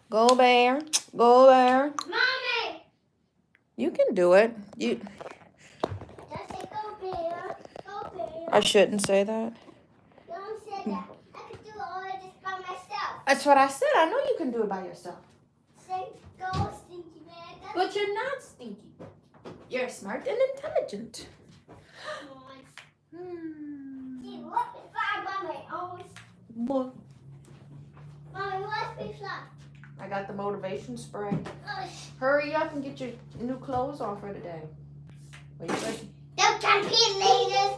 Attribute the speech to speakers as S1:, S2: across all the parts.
S1: Go bear. Go bear.
S2: Mommy!
S1: You can do it. You.
S2: Just say go bear. Go bear.
S1: I shouldn't say that.
S2: Don't say that. I could do all of this by myself.
S1: That's what I said. I know you can do it by yourself.
S2: Say go, stinky man.
S1: But you're not stinky. You're smart and intelligent.
S2: Come on. See,
S1: Hmm.
S2: what if I by my own?
S1: Boy,
S2: Mommy, what's me fly?
S1: I got the motivation spray.
S2: Oh,
S1: Hurry up and get your new clothes on for today. What you say?
S2: don't compete, ladies.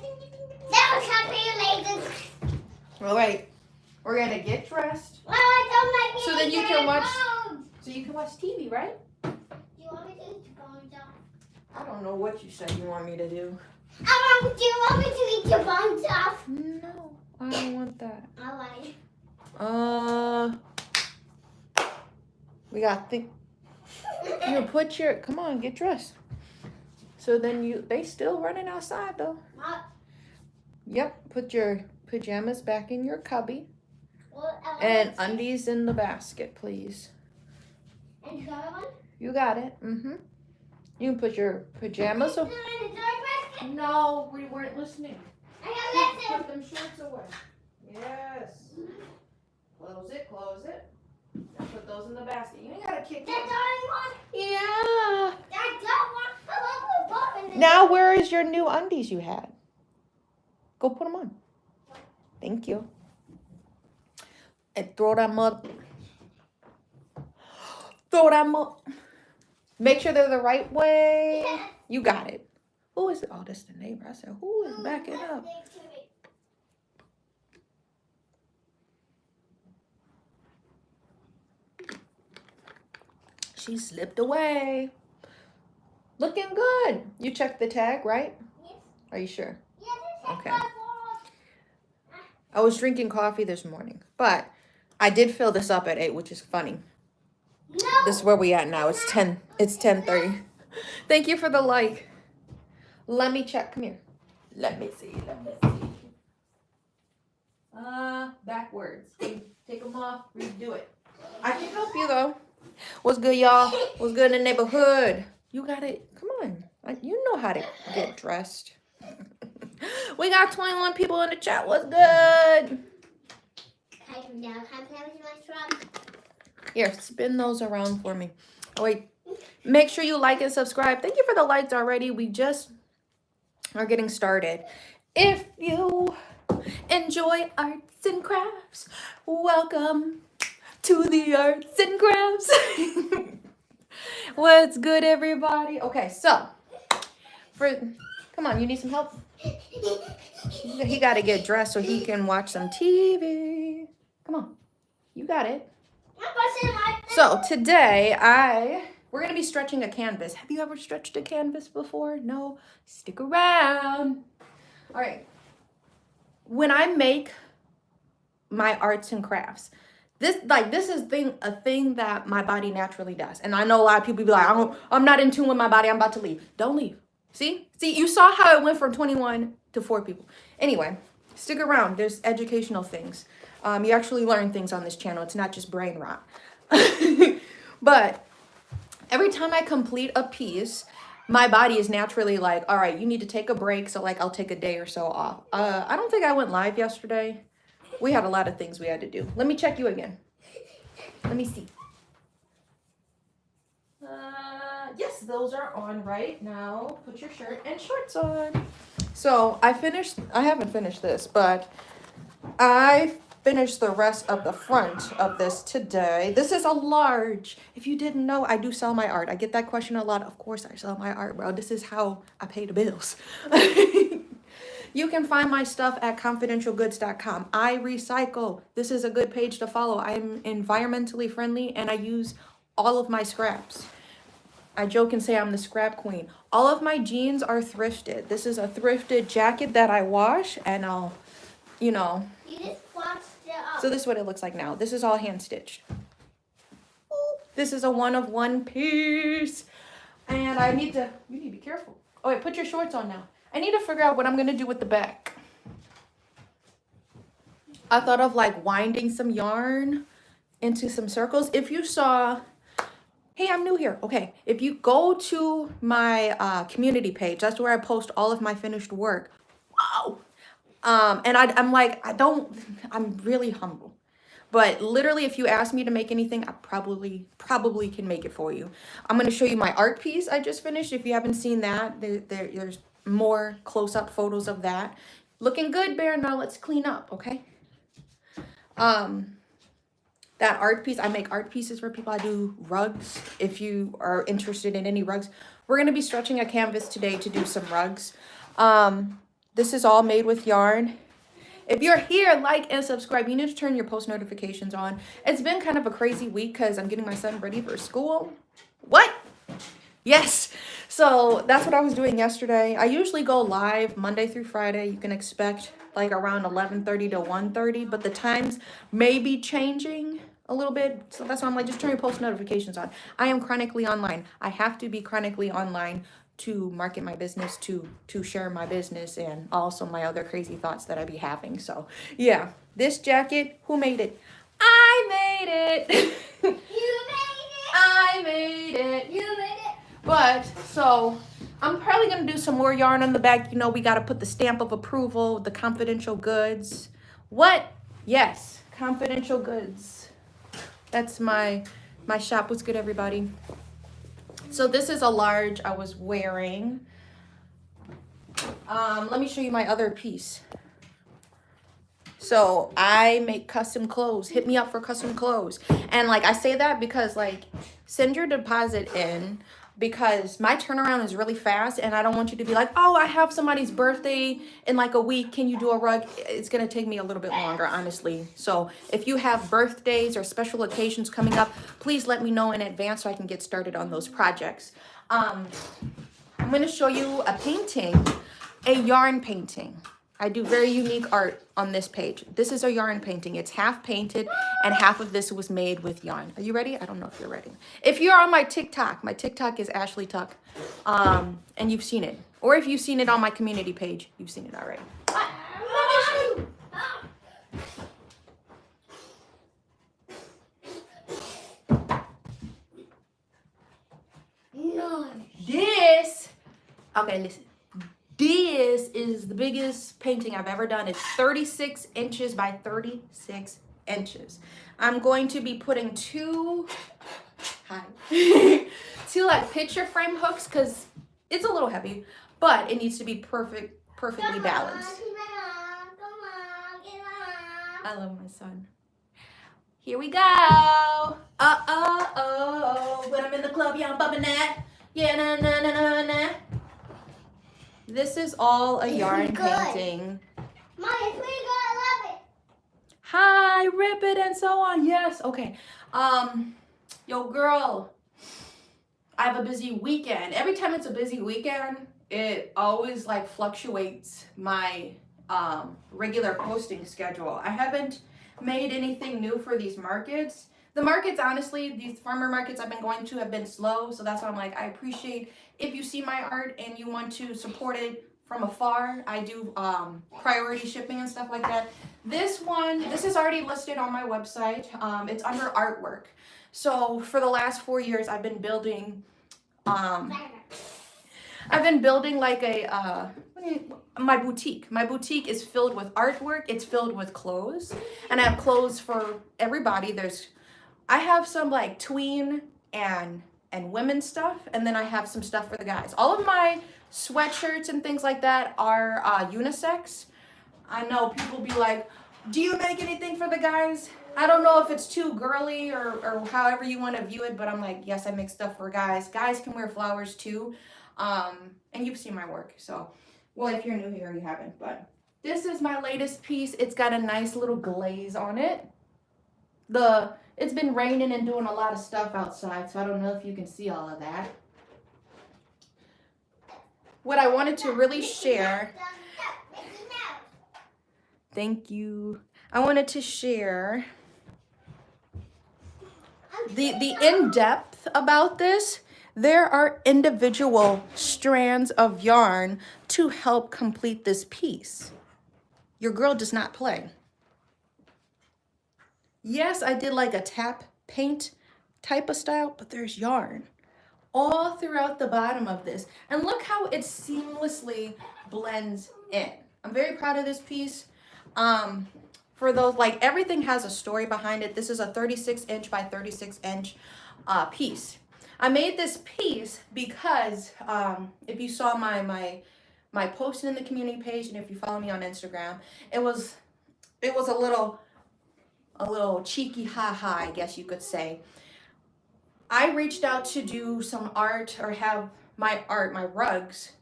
S2: Don't compete, ladies.
S1: All right. We're gonna get dressed
S2: Mama, don't make me
S1: so then you
S2: eat
S1: can
S2: your
S1: watch.
S2: bones.
S1: So you can watch TV, right?
S2: Do you want me to eat your bones off?
S1: I don't know what you said you want me to do.
S2: Do you want me to eat your bones off?
S1: No, I don't want that.
S2: I like.
S1: We got think. You put your. Come on, get dressed. So then they still running outside though.
S2: What?
S1: Yep. Put your pajamas back in your cubby
S2: What else?
S1: and undies in the basket, please.
S2: And the other one?
S1: You got it. You can put your pajamas.
S2: Put them in the dry basket.
S1: No, we weren't listening.
S2: I gotta
S1: Put them shorts away. Yes. Close it. Close it. And put those in the basket. You ain't gotta kick
S2: That's
S1: them.
S2: all I want.
S1: Yeah.
S2: I don't want. I want to put both in
S1: Now where is your new undies you had? Go put them on. Thank you. And throw them up. Throw them up. Make sure they're the right way. You got it. Who is it? Oh, that's the neighbor. I said, who is backing up? She slipped away. Looking good. You checked the tag, right?
S2: Yes.
S1: Are you sure?
S2: Yes,
S1: Okay. I was drinking coffee this morning, but I did fill this up at 8, which is funny.
S2: No.
S1: This is where we at now. It's 10. It's 10:30. Thank you for the like. Let me check. Come here. Let me see. Let me see. Backwards. Take them off. Redo it. I can help you though. What's good, y'all? What's good in the neighborhood? You got it. Come on. You know how to get dressed. We got 21 people in the chat. What's good?
S2: Can I come down? Can I play with my straw?
S1: Here, spin those around for me. Oh, wait. Make sure you like and subscribe. Thank you for the likes already. We just are getting started. If you enjoy arts and crafts, welcome to the arts and crafts. What's good, everybody? Okay, so come on, you need some help? He got to get dressed so he can watch some TV. Come on, you got it. So today we're gonna be stretching a canvas. Have you ever stretched a canvas before? No? Stick around. All right. When I make my arts and crafts, this is a thing that my body naturally does. And I know a lot of people be like, I'm not in tune with my body. I'm about to leave. Don't leave. See, you saw how it went from 21 to 4 people. Anyway, stick around. There's educational things. You actually learn things on this channel. It's not just brain rot. But every time I complete a piece, my body is naturally like, all right, you need to take a break. So like, I'll take a day or so off. I don't think I went live yesterday. We had a lot of things we had to do. Let me check you again. Let me see. Yes, those are on right now. Put your shirt and shorts on. So I haven't finished this, but I finished the rest of the front of this today. This is a large. If you didn't know, I do sell my art. I get that question a lot. Of course I sell my art, bro. This is how I pay the bills. You can find my stuff at confidentialgoods.com. I recycle. This is a good page to follow. I'm environmentally friendly and I use all of my scraps. I joke and say I'm the scrap queen. All of my jeans are thrifted. This is a thrifted jacket that I wash and I'll,
S2: You just washed it up.
S1: So this is what it looks like now. This is all hand stitched. This is a 1-of-1 piece. And you need to be careful. Oh wait, put your shorts on now. I need to figure out what I'm gonna do with the back. I thought of like winding some yarn into some circles. If you saw, hey, I'm new here. Okay, if you go to my community page, that's where I post all of my finished work. Wow. And I'm like, I'm really humble. But literally, if you ask me to make anything, I probably can make it for you. I'm going to show you my art piece I just finished. If you haven't seen that, there's more close-up photos of that. Looking good, Bear. Now let's clean up, okay? That art piece, I make art pieces for people. I do rugs. If you are interested in any rugs, we're going to be stretching a canvas today to do some rugs. This is all made with yarn. If you're here, like and subscribe. You need to turn your post notifications on. It's been kind of a crazy week because I'm getting my son ready for school. What? Yes. So that's what I was doing yesterday. I usually go live Monday through Friday. You can expect like around 11:30 to 1:30, but the times may be changing a little bit. So that's why I'm like, just turn your post notifications on. I am chronically online. I have to be chronically online to market my business, to share my business, and also my other crazy thoughts that I be having. So yeah, this jacket, who made it? I made it.
S2: You made it.
S1: I made it.
S2: You made it.
S1: But so I'm probably gonna do some more yarn on the back. You know, we gotta put the stamp of approval, the confidential goods. What? Yes, confidential goods. That's my shop. What's good, everybody? So this is a large I was wearing. Let me show you my other piece. So I make custom clothes. Hit me up for custom clothes. And like I say that because like send your deposit in, because my turnaround is really fast and I don't want you to be like, oh, I have somebody's birthday in like a week. Can you do a rug? It's going to take me a little bit longer, honestly. So if you have birthdays or special occasions coming up, please let me know in advance so I can get started on those projects. I'm going to show you a painting, a yarn painting. I do very unique art on this page. This is a yarn painting. It's half painted and half of this was made with yarn. Are you ready? I don't know if you're ready. If you're on my TikTok is Ashlee Tuck, and you've seen it. Or if you've seen it on my community page, you've seen it already.
S2: No.
S1: Okay, listen. This is the biggest painting I've ever done. It's 36 inches by 36 inches. I'm going to be putting two like picture frame hooks because it's a little heavy, but it needs to be perfectly balanced. I love my son. Here we go. When I'm in the club, yeah, I'm bumping that. Yeah, na. This is all a yarn painting.
S2: Mom, it's pretty good. I love it.
S1: Hi, rip it and so on. Yes. Okay. Yo, girl, I have a busy weekend. Every time it's a busy weekend, it always like fluctuates my regular posting schedule. I haven't made anything new for these markets. The markets, honestly, these farmer markets I've been going to have been slow. So that's why I'm like, I appreciate if you see my art and you want to support it from afar. I do priority shipping and stuff like that. This is already listed on my website. It's under artwork. So for the last 4 years, I've been building like a my boutique. My boutique is filled with artwork. It's filled with clothes, and I have clothes for everybody. I have some like tween and women's stuff, and then I have some stuff for the guys. All of my sweatshirts and things like that are unisex. I know people be like, do you make anything for the guys? I don't know if it's too girly or however you want to view it, but I'm like, yes, I make stuff for guys. Guys can wear flowers too. And you've seen my work. So, well, if you're new here, you haven't, but this is my latest piece. It's got a nice little glaze on it. It's been raining and doing a lot of stuff outside, so I don't know if you can see all of that. What I wanted to really share, thank you. I wanted to share the in-depth about this. There are individual strands of yarn to help complete this piece. Your girl does not play. Yes, I did like a tap paint type of style, but there's yarn all throughout the bottom of this. And look how it seamlessly blends in. I'm very proud of this piece. For those, like, everything has a story behind it. This is a 36-inch by 36-inch piece. I made this piece because if you saw my post in the community page, and if you follow me on Instagram, it was a little cheeky ha-ha, I guess you could say. I reached out to do some art or have my rugs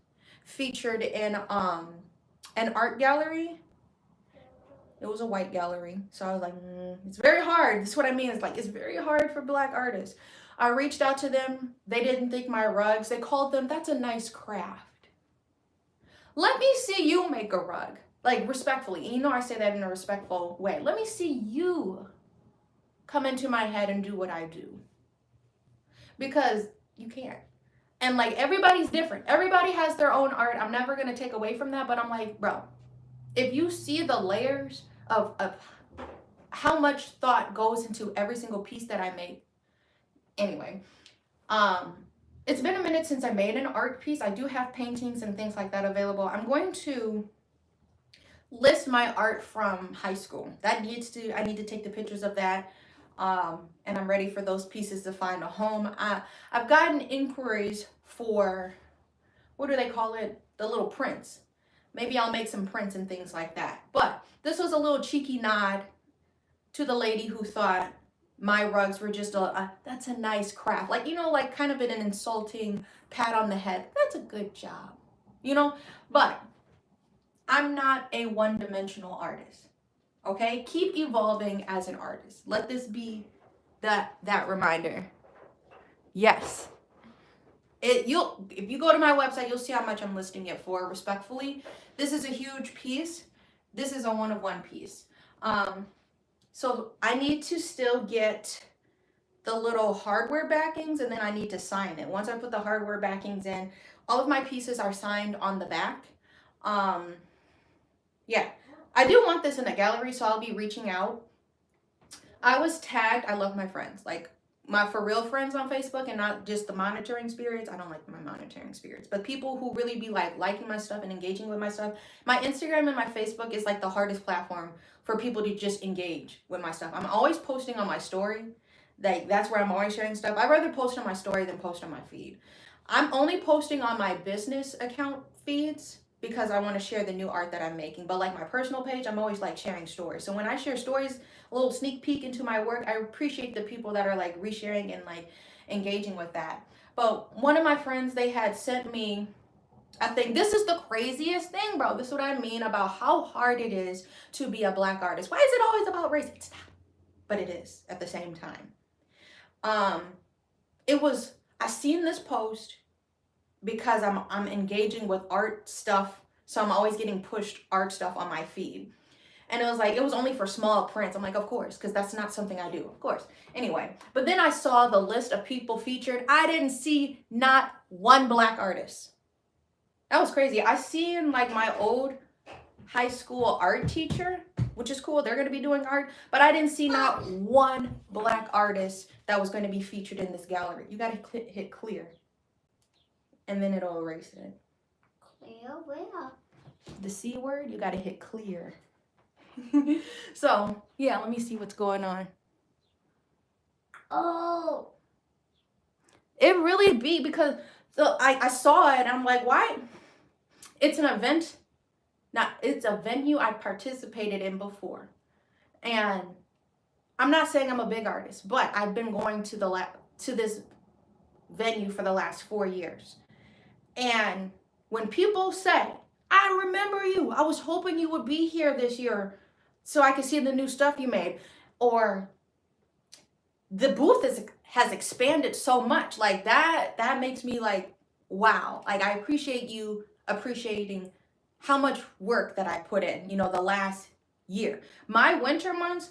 S1: featured in an art gallery. It was a white gallery. So I was like, it's very hard. That's what I mean. It's like, it's very hard for Black artists. I reached out to them. They didn't think my rugs. They called them, that's a nice craft. Let me see you make a rug. Like, respectfully. And you know I say that in a respectful way. Let me see you come into my head and do what I do. Because you can't. And like, everybody's different. Everybody has their own art. I'm never going to take away from that. But I'm like, bro, if you see the layers of how much thought goes into every single piece that I make. Anyway, it's been a minute since I made an art piece. I do have paintings and things like that available. I'm going to list my art from high school. I need to take the pictures of that. And I'm ready for those pieces to find a home. I've gotten inquiries for, what do they call it? The little prints. Maybe I'll make some prints and things like that. But this was a little cheeky nod to the lady who thought my rugs were just that's a nice craft. Like, you know, like kind of an insulting pat on the head. That's a good job, you know? But I'm not a one-dimensional artist, okay? Keep evolving as an artist. Let this be that reminder. Yes. If you go to my website, you'll see how much I'm listing it for, respectfully. This is a huge piece. This is a one-of-one piece. So I need to still get the little hardware backings, and then I need to sign it. Once I put the hardware backings in, all of my pieces are signed on the back. Yeah, I do want this in a gallery, so I'll be reaching out. I was tagged. I love my friends, like my for real friends on Facebook, and not just the monitoring spirits. I don't like my monitoring spirits, but people who really be like liking my stuff and engaging with my stuff. My Instagram and my Facebook is like the hardest platform for people to just engage with my stuff. I'm always posting on my story. Like, that's where I'm always sharing stuff. I'd rather post on my story than post on my feed. I'm only posting on my business account feeds because I want to share the new art that I'm making. But like my personal page, I'm always like sharing stories. So when I share stories, a little sneak peek into my work, I appreciate the people that are like resharing and like engaging with that. But one of my friends, they had sent me, I think this is the craziest thing, bro. This is what I mean about how hard it is to be a Black artist. Why is it always about race? It's not, but it is at the same time. I seen this post because I'm engaging with art stuff, so I'm always getting pushed art stuff on my feed. And it was like, it was only for small prints. I'm like, of course, because that's not something I do, of course. Anyway, but then I saw the list of people featured. I didn't see not one Black artist. That was crazy. I seen like my old high school art teacher, which is cool. They're going to be doing art, but I didn't see not one Black artist that was going to be featured in this gallery. You got to hit clear, and then it'll erase it.
S2: Clear where?
S1: The C word, you got to hit clear. So, yeah, let me see what's going on.
S2: Oh.
S1: It really be because I saw it and I'm like, why? It's an event. It's a venue I participated in before. And I'm not saying I'm a big artist, but I've been going to this venue for the last 4 years. And when people say, I remember you, I was hoping you would be here this year so I could see the new stuff you made, or the booth has expanded so much, like that makes me like, wow. Like, I appreciate you appreciating how much work that I put in, you know, the last year. My winter months,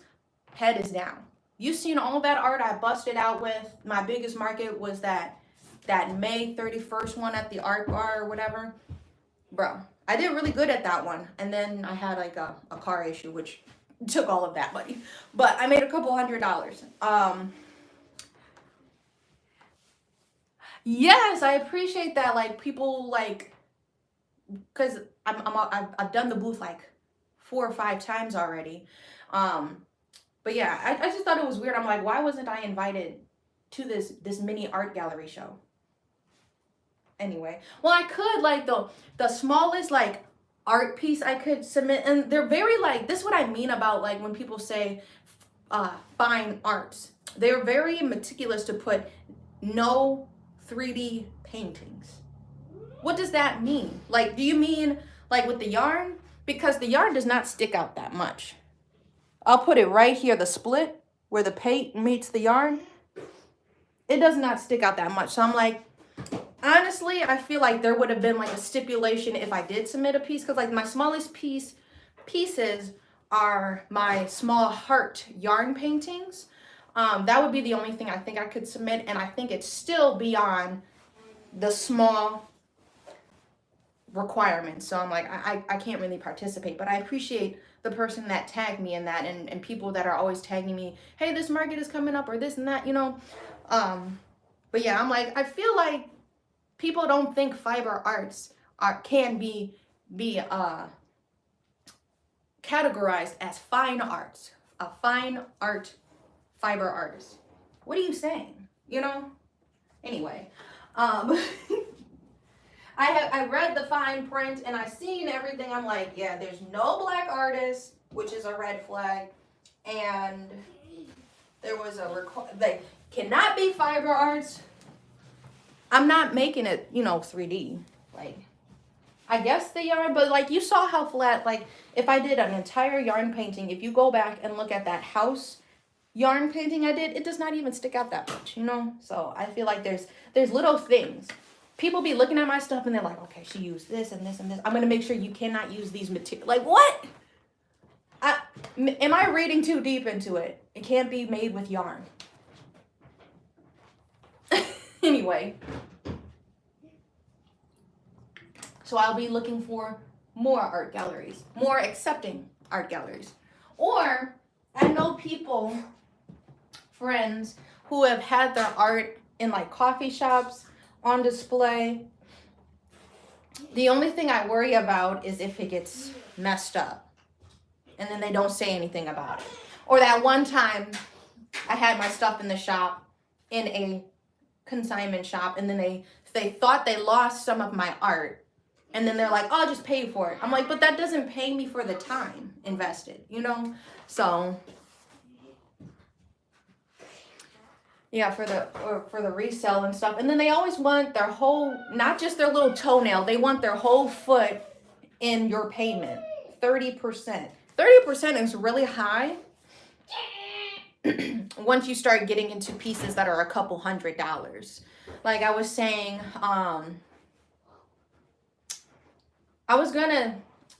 S1: head is down. You've seen all that art I busted out with. My biggest market was that May 31st one at the art bar or whatever. Bro, I did really good at that one. And then I had like a car issue, which took all of that money. But I made a couple $100. Yes, I appreciate that. Like people like, cause I've done the booth like 4 or 5 times already. But yeah, I just thought it was weird. I'm like, why wasn't I invited to this mini art gallery show? Anyway, well, I could like the smallest like art piece I could submit, and they're very like, this is what I mean about like when people say fine arts. They're very meticulous to put no 3D paintings. What does that mean? Like, do you mean like with the yarn? Because the yarn does not stick out that much. I'll put it right here, the split where the paint meets the yarn. It does not stick out that much. So I'm like, honestly, I feel like there would have been like a stipulation if I did submit a piece, because like my smallest pieces are my small heart yarn paintings. That would be the only thing I think I could submit, and I think it's still beyond the small requirements. So I'm like, I can't really participate, but I appreciate the person that tagged me in that, and people that are always tagging me, hey, this market is coming up or this and that, you know. But yeah, I'm like, I feel like people don't think fiber arts can be categorized as fine arts, a fine art fiber artist. What are you saying? You know? Anyway, I read the fine print and I seen everything. I'm like, yeah, there's no black artists, which is a red flag, and there was they cannot be fiber arts. I'm not making it, you know, 3D. Like, I guess they are, but like you saw how flat, like if I did an entire yarn painting, if you go back and look at that house yarn painting I did, it does not even stick out that much, you know? So I feel like there's little things. People be looking at my stuff and they're like, okay, she used this and this and this. I'm going to make sure you cannot use these materials. Like, what? Am I reading too deep into it? It can't be made with yarn. Anyway. So I'll be looking for more art galleries, more accepting art galleries. Or I know people, friends, who have had their art in like coffee shops on display. The only thing I worry about is if it gets messed up and then they don't say anything about it. Or that one time I had my stuff in the shop, in a consignment shop, and then they thought they lost some of my art, and then they're like, oh, I'll just pay you for it. I'm like, but that doesn't pay me for the time invested, you know? So yeah, for the resale and stuff. And then they always want their whole, not just their little toenail, they want their whole foot in your payment. 30%. 30% is really high once you start getting into pieces that are a couple $100s. Like I was saying, I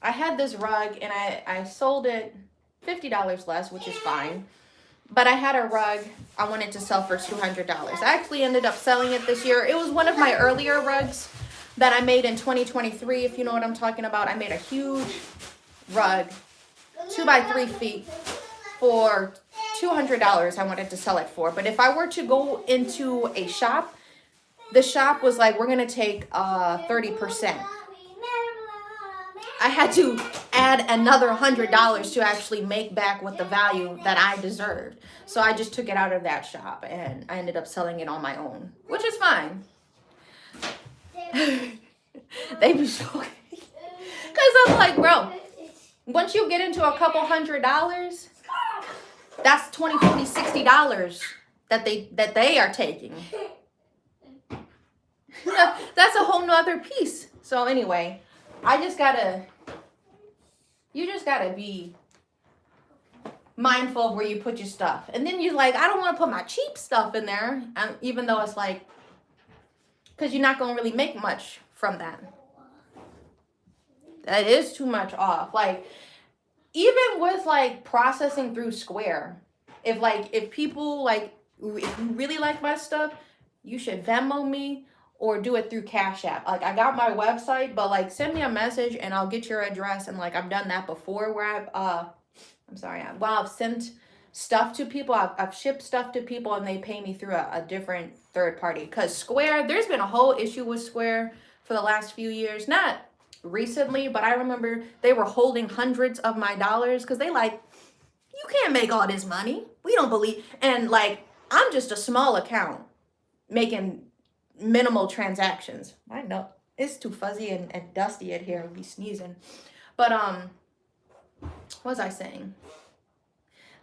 S1: had this rug and I sold it $50 less, which is fine. But I had a rug I wanted to sell for $200. I actually ended up selling it this year. It was one of my earlier rugs that I made in 2023, if you know what I'm talking about. I made a huge rug, 2 by 3 feet, for $200 I wanted to sell it for. But if I were to go into a shop, the shop was like, we're going to take 30%. I had to add another $100 to actually make back what the value that I deserved. So I just took it out of that shop and I ended up selling it on my own, which is fine. They be so, because I'm like, bro, once you get into a couple $100, that's $20, $40, $60 that they are taking. That's a whole nother piece. So anyway, you just gotta be mindful of where you put your stuff. And then you're like, I don't want to put my cheap stuff in there, even though it's like, because you're not gonna really make much from that. That is too much off. Like, even with like processing through Square, if people like, if you really like my stuff, you should Venmo me or do it through Cash App. Like, I got my website, but like send me a message and I'll get your address. And like, I've done that before where I've I'm sorry. Well, I've sent stuff to people. I've shipped stuff to people and they pay me through a different third party. Because Square, there's been a whole issue with Square for the last few years. Not recently, but I remember they were holding hundreds of my dollars because they like, you can't make all this money. We don't believe. And like, I'm just a small account making minimal transactions. I know it's too fuzzy and dusty in here. I'll be sneezing. But what was I saying?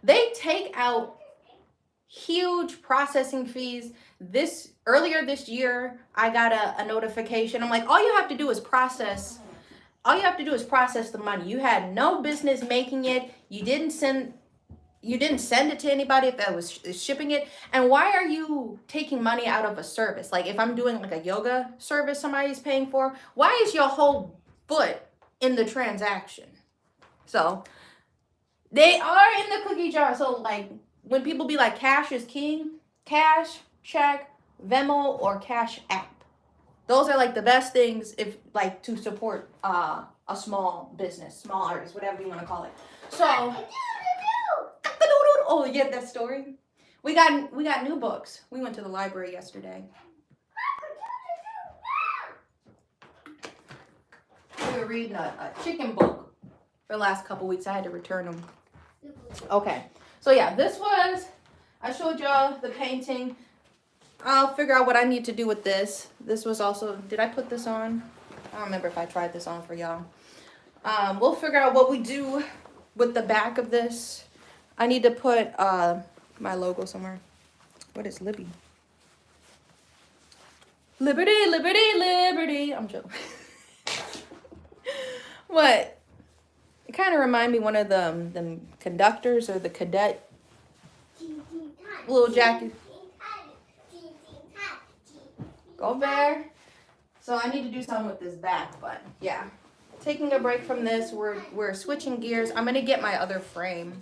S1: They take out huge processing fees. Earlier this year, I got a notification. I'm like, all you have to do is process. All you have to do is process the money. You had no business making it. You didn't send it to anybody if that was shipping it. And why are you taking money out of a service? Like if I'm doing like a yoga service somebody's paying for, why is your whole foot in the transaction? So they are in the cookie jar. So like when people be like cash is king, cash, check, Venmo, or Cash App. Those are like the best things if like to support a small business, small artist, whatever you want to call it. So oh yeah, that story. We got new books. We went to the library yesterday. We were reading a chicken book for the last couple weeks. I had to return them. Okay. So yeah, I showed y'all the painting. I'll figure out what I need to do with this. This was also, did I put this on? I don't remember if I tried this on for y'all. We'll figure out what we do with the back of this. I need to put my logo somewhere. What is Libby? Liberty, liberty, liberty. I'm joking. What? It kind of reminded me one of the conductors or the cadet little jacket. Go there. So I need to do something with this back, but yeah. Taking a break from this, we're switching gears. I'm gonna get my other frame.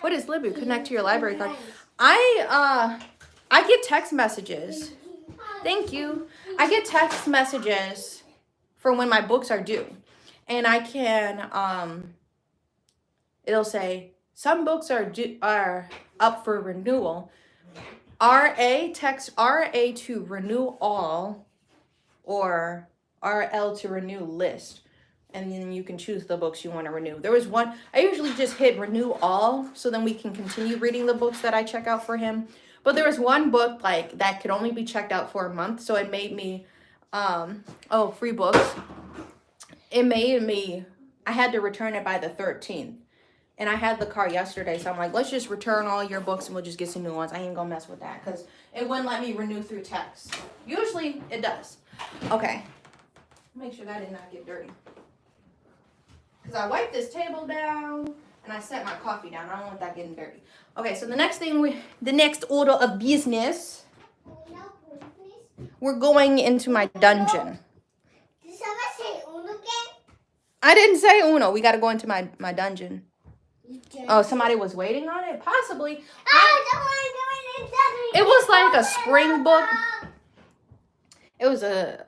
S1: What is Libby? Connect to your library card. I get text messages. Thank you. I get text messages for when my books are due. And I can it'll say some books are up for renewal. Text RA to renew all or RL to renew list. And then you can choose the books you want to renew. There was one, I usually just hit renew all so then we can continue reading the books that I check out for him. But there was one book like that could only be checked out for a month. So it made me, free books. It made me, I had to return it by the 13th. And I had the car yesterday, so I'm like, let's just return all your books and we'll just get some new ones. I ain't gonna mess with that because it wouldn't let me renew through text. Usually it does. Okay. Make sure that did not get dirty. Because I wiped this table down and I set my coffee down. I don't want that getting dirty. Okay, so the next order of business, we're going into my dungeon.
S2: Did someone say Uno again?
S1: I didn't say Uno. We got to go into my dungeon. Oh, somebody was waiting on it? Possibly. It was like a spring book. It was a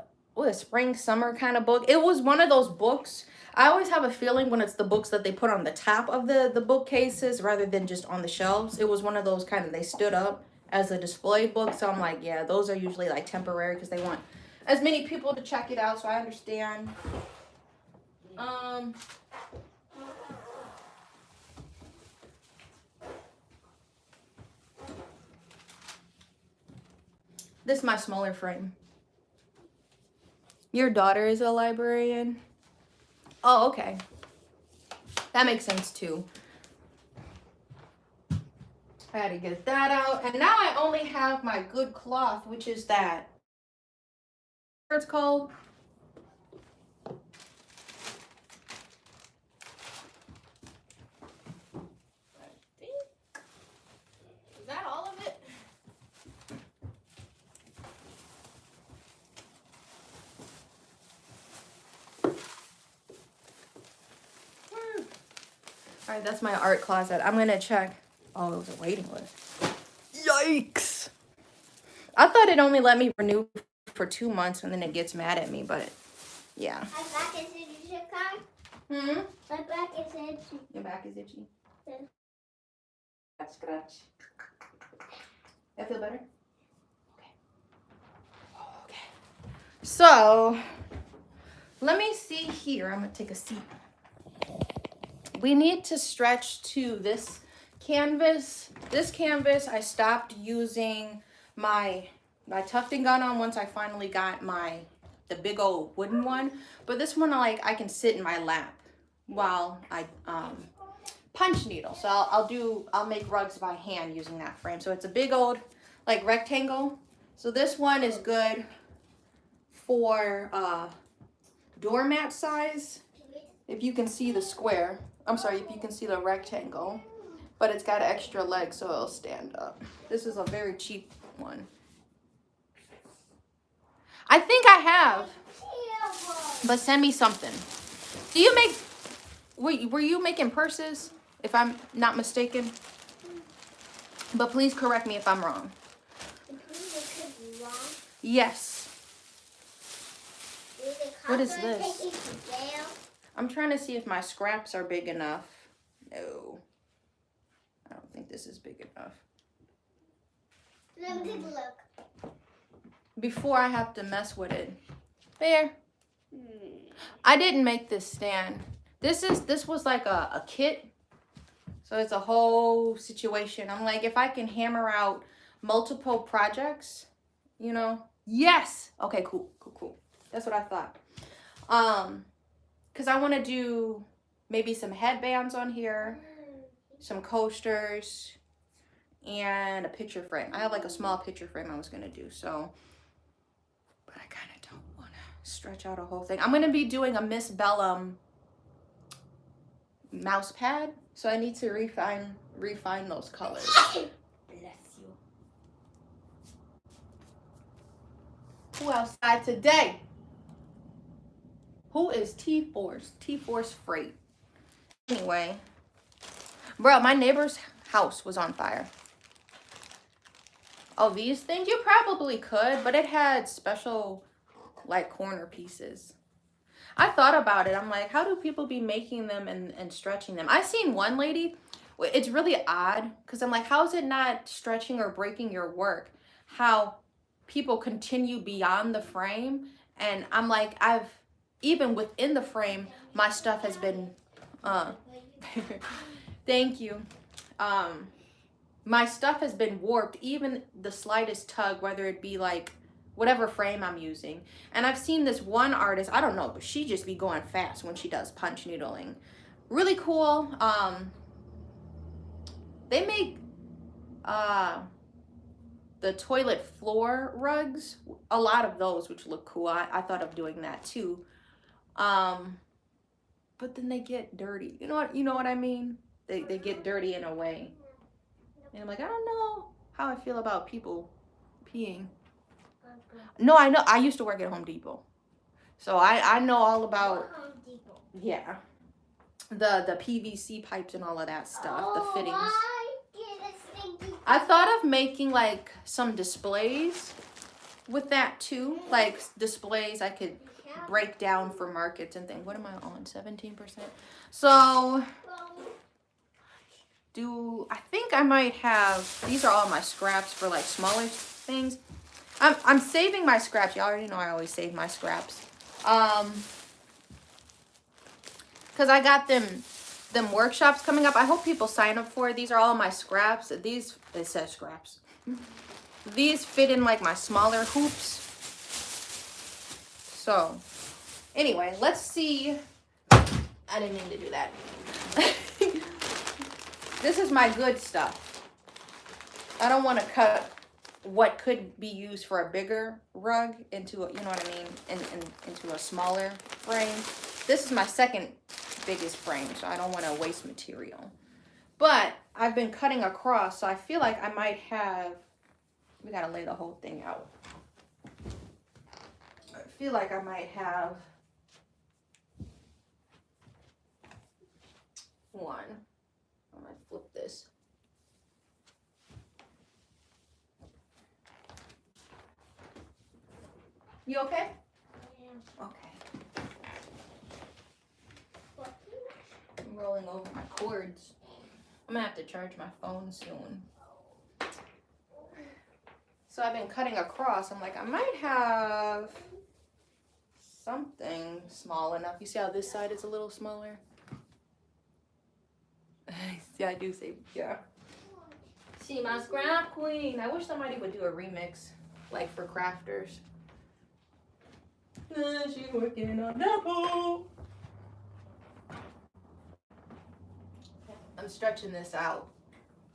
S1: spring, summer kind of book. It was one of those books. I always have a feeling when it's the books that they put on the top of the bookcases rather than just on the shelves. It was one of those kind of, they stood up as a display book. So I'm like, yeah, those are usually like temporary because they want as many people to check it out. So I understand. This is my smaller frame. Your daughter is a librarian? Oh, okay. That makes sense too. I had to get that out. And now I only have my good cloth, which is that. What it's called? Is that all of it? All right, that's my art closet. I'm gonna check. Oh, it was a waiting list. Yikes! I thought it only let me renew for 2 months and then it gets mad at me, but yeah. Hmm?
S2: My back is itchy.
S1: Your back is itchy.
S2: Yeah.
S1: Scratch, scratch. That feel better? Okay. Okay. So, let me see here. I'm going to take a seat. We need to stretch to this canvas. This canvas, I stopped using my tufting gun on once I finally got the big old wooden one. But this one, I can sit in my lap while I punch needle. So I'll make rugs by hand using that frame. So it's a big old rectangle. So this one is good for doormat size. If you can see the square, I'm sorry, if you can see the rectangle, but it's got extra legs so it'll stand up. This is a very cheap one. I think I have, but send me something. Do you make, were you making purses, if I'm not mistaken? But please correct me if I'm wrong. Yes. What is this? I'm trying to see if my scraps are big enough. No. I don't think this is big enough.
S2: Let me take a look.
S1: Before I have to mess with it. There. I didn't make this stand. This was like a kit. So it's a whole situation. I'm like, if I can hammer out multiple projects, you know. Yes. Okay, cool. That's what I thought. Because I want to do maybe some headbands on here, some coasters, and a picture frame. I have like a small picture frame I was going to do. So, but I kind of don't want to stretch out a whole thing. I'm going to be doing a Miss Bellum mouse pad. So I need to refine those colors. Bless you. Who outside today? Who is T-Force? T-Force Freight. Anyway. Bro, my neighbor's house was on fire. Oh, these things? You probably could, but it had special, corner pieces. I thought about it. I'm like, how do people be making them and stretching them? I seen one lady. It's really odd, because I'm like, how is it not stretching or breaking your work? How people continue beyond the frame. And I'm like, even within the frame, my stuff has been, thank you. My stuff has been warped, even the slightest tug, whether it be whatever frame I'm using. And I've seen this one artist, I don't know, but she just be going fast when she does punch needling. Really cool. They make the toilet floor rugs, a lot of those, which look cool. I thought of doing that too. But then they get dirty. You know what I mean? They get dirty in a way. And I'm like, I don't know how I feel about people peeing. No, I know. I used to work at Home Depot. So I know all about,
S2: Home Depot.
S1: Yeah, the PVC pipes and all of that stuff, the fittings. I thought of making some displays with that too. Displays I could break down for markets and things. What am I on? 17%. So I think I might have, these are all my scraps for smaller things. I'm saving my scraps. You already know I always save my scraps. Because I got them workshops coming up. I hope people sign up for it. These are all my scraps. It says scraps. These fit in my smaller hoops. So anyway, let's see. I didn't mean to do that. This is my good stuff. I don't want to cut what could be used for a bigger rug into a, you know what I mean, into a smaller frame. This is my second biggest frame, so I don't want to waste material. But I've been cutting across, so I feel like I might have, we got to lay the whole thing out. I feel like I might have one. I might flip this. You okay?
S2: Yeah.
S1: Okay. falling over my cords. I'm gonna have to charge my phone soon. So I've been cutting across. I'm like, I might have something small enough. You see how this side is a little smaller? Yeah, I do say, yeah. See, my scrap queen. I wish somebody would do a remix, like for crafters. She's working on double. I'm stretching this out,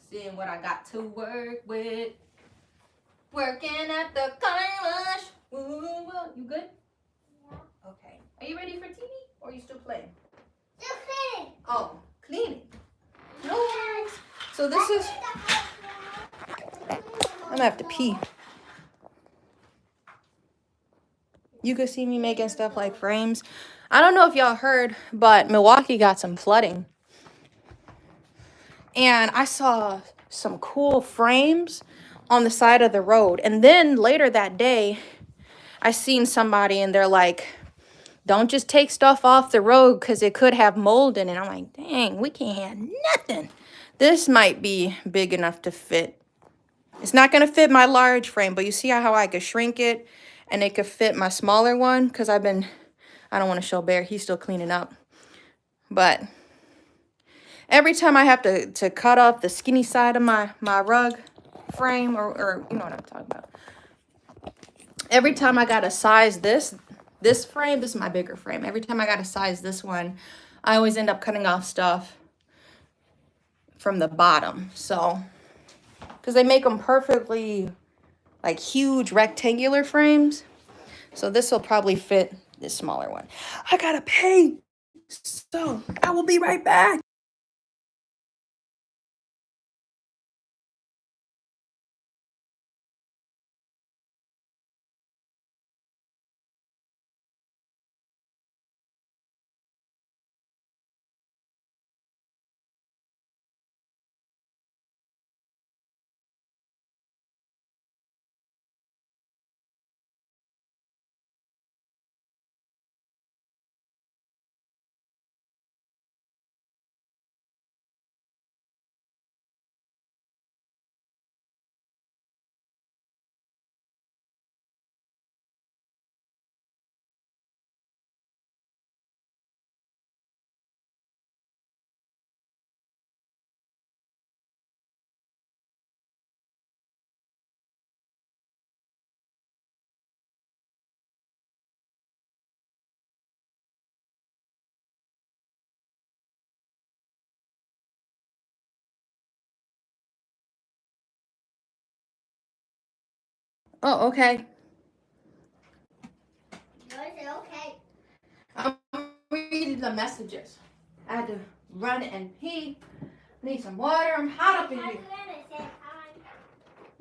S1: seeing what I got to work with. Working at the car wash. You good?
S2: Yeah.
S1: Okay. Are you ready for TV or are you still playing?
S2: Still cleaning.
S1: Oh, cleaning. No worries. So this is, I'm gonna have to pee. You could see me making stuff like frames. I don't know if y'all heard, but Milwaukee got some flooding. And I saw some cool frames on the side of the road. And then later that day, I seen somebody and they're like, don't just take stuff off the road because it could have mold in it. I'm like, dang, we can't have nothing. This might be big enough to fit. It's not going to fit my large frame, but you see how I could shrink it and it could fit my smaller one? Because I don't want to show Bear. He's still cleaning up. But every time I have to cut off the skinny side of my rug frame, or you know what I'm talking about. Every time I got to size this frame, this is my bigger frame. Every time I got to size this one, I always end up cutting off stuff from the bottom. So, because they make them perfectly, like, huge rectangular frames. So this will probably fit this smaller one. I gotta pay. So I will be right back. Oh, okay.
S2: Okay.
S1: I'm reading the messages. I had to run and pee. Need some water. I'm hot up in here.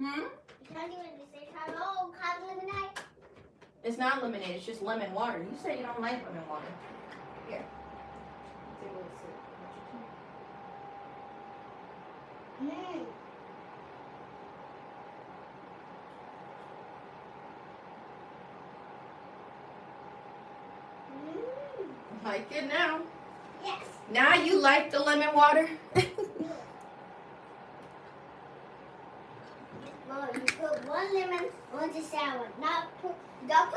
S1: Hmm? It's not lemonade. It's just lemon water. You say you don't like lemon water. Here. Take a little sip. Like it now.
S2: Yes.
S1: Now you like the lemon water?
S2: Well, you put one lemon on the sour. You don't put sour.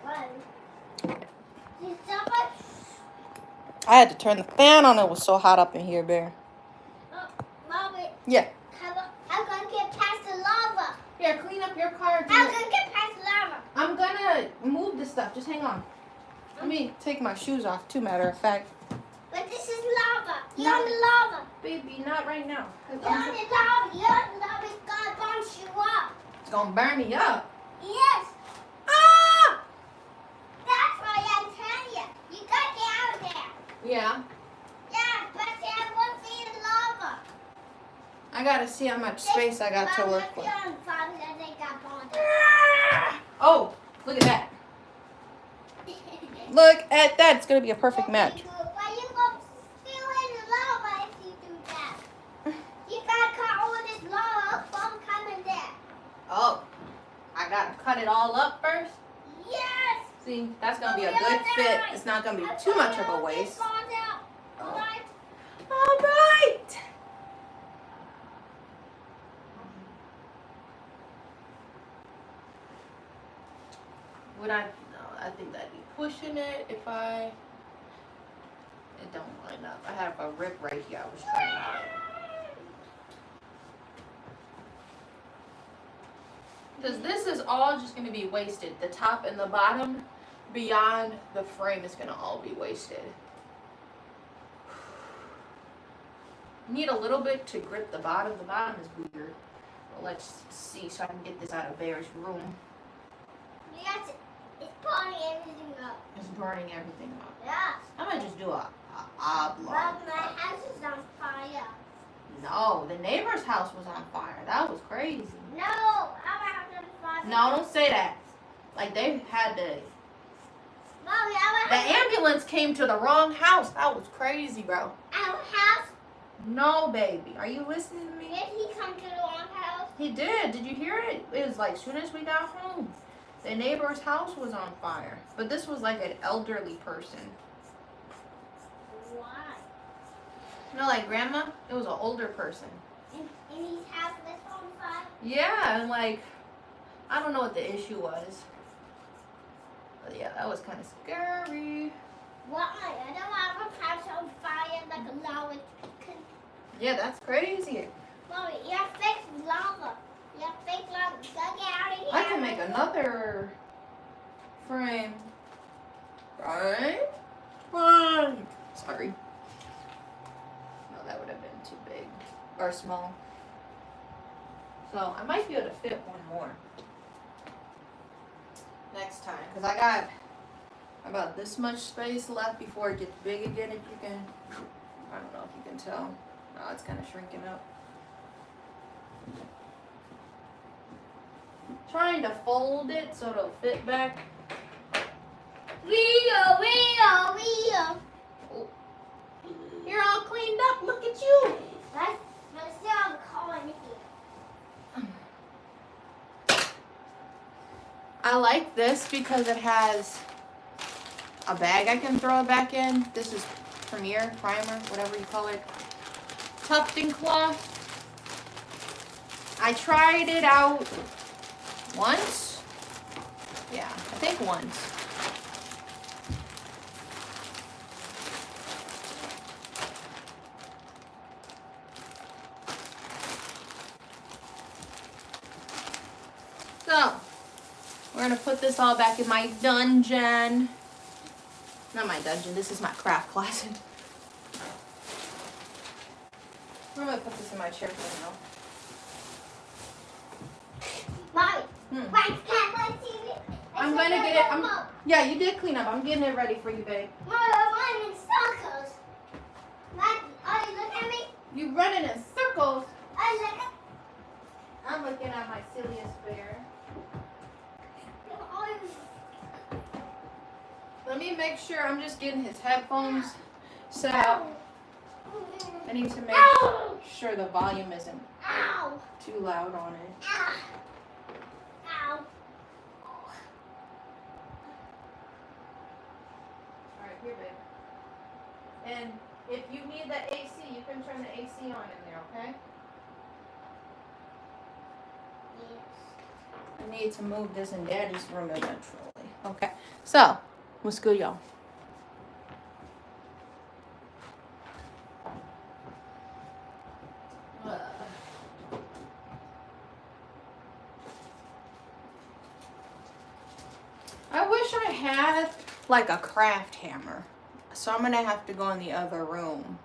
S2: Well, you don't put.
S1: I had to turn the fan on. It was so hot up in here, Bear.
S2: Oh, Mommy.
S1: Yeah.
S2: I'm gonna get past the lava.
S1: Here, clean up your car.
S2: I'm gonna get past the lava.
S1: I'm gonna move this stuff. Just hang on. Let me take my shoes off, too, matter of fact.
S2: But this is lava. You're on the lava.
S1: Baby, not right now.
S2: You're on the lava. You're on the lava. It's gonna bounce you up.
S1: It's gonna burn me up.
S2: Yes.
S1: Ah!
S2: That's why I'm telling you. You gotta get out of there.
S1: Yeah.
S2: Yeah, but I won't see the lava.
S1: I gotta see how much space I got to work with. Oh, look at that. Look at that. It's gonna be a perfect match.
S2: But you go still in the lava if you do that. You gotta cut all this lava from coming there.
S1: Oh, I gotta cut it all up first?
S2: Yes.
S1: See, that's gonna be a good fit. It's not gonna be too much of a waste.
S2: All right.
S1: All right. Would I? No, I think I'd be pushing it if it don't line up. I have a rip right here. I was trying out. Because this is all just going to be wasted. The top and the bottom beyond the frame is going to all be wasted. Need a little bit to grip the bottom. The bottom is weird. Well, let's see so I can get this out of Bear's room.
S2: Yes, it's burning everything up.
S1: It's burning everything up.
S2: Yes.
S1: I'm going to just do a oblong.
S2: But my house is on fire.
S1: No, the neighbor's house was on fire. That was crazy.
S2: No, our house is on fire.
S1: No, don't say that. Like they had to.
S2: Mommy,
S1: The ambulance came to the wrong house. That was crazy, bro.
S2: Our house?
S1: No, baby. Are you listening to me?
S2: Did he come to the wrong house?
S1: He did. Did you hear it? It was like as soon as we got home. The neighbor's house was on fire. But this was like an elderly person.
S2: Why?
S1: You know, like grandma? It was an older person.
S2: And his house was on fire?
S1: Yeah, and like, I don't know what the issue was. But yeah, that was kind of scary.
S2: Why? I don't want our house on fire like a lava.
S1: Yeah, that's crazy.
S2: Mommy, you have fake lava. You have fake lava. Go get out of here.
S1: I can make another frame. Right? Fine. Sorry. No, that would have been too big. Or small. So I might be able to fit one more. Next time. Because I got about this much space left before it gets big again. If you can, I don't know if you can tell. No, it's kind of shrinking up. Trying to fold it so it'll fit back.
S2: Rio.
S1: Oh. You're all cleaned up. Look at you.
S2: But still, I'm calling here.
S1: I like this because it has a bag I can throw it back in. This is Primer, whatever you call it. Tufting cloth. I tried it out once. Yeah, I think once. So, we're going to put this all back in my dungeon. Not my dungeon, this is my craft closet. I'm going to put this in my chair for now.
S2: Mommy, why can't I see it?
S1: I'm going to get it. Yeah, you did clean up. I'm getting it ready for you, babe.
S2: I'm in circles. Are you looking at me?
S1: You running in circles.
S2: I'm
S1: looking at my silliest bear. Let me make sure. I'm just getting his headphones set up. I need to make sure the volume isn't too loud on it.
S2: Ow.
S1: Alright, here, babe. And if you need the AC, you can turn the AC on in there, okay?
S2: Yes.
S1: I need to move this in Daddy's room eventually. Okay, so, what's good, y'all? I wish I had like a craft hammer. So I'm gonna have to go in the other room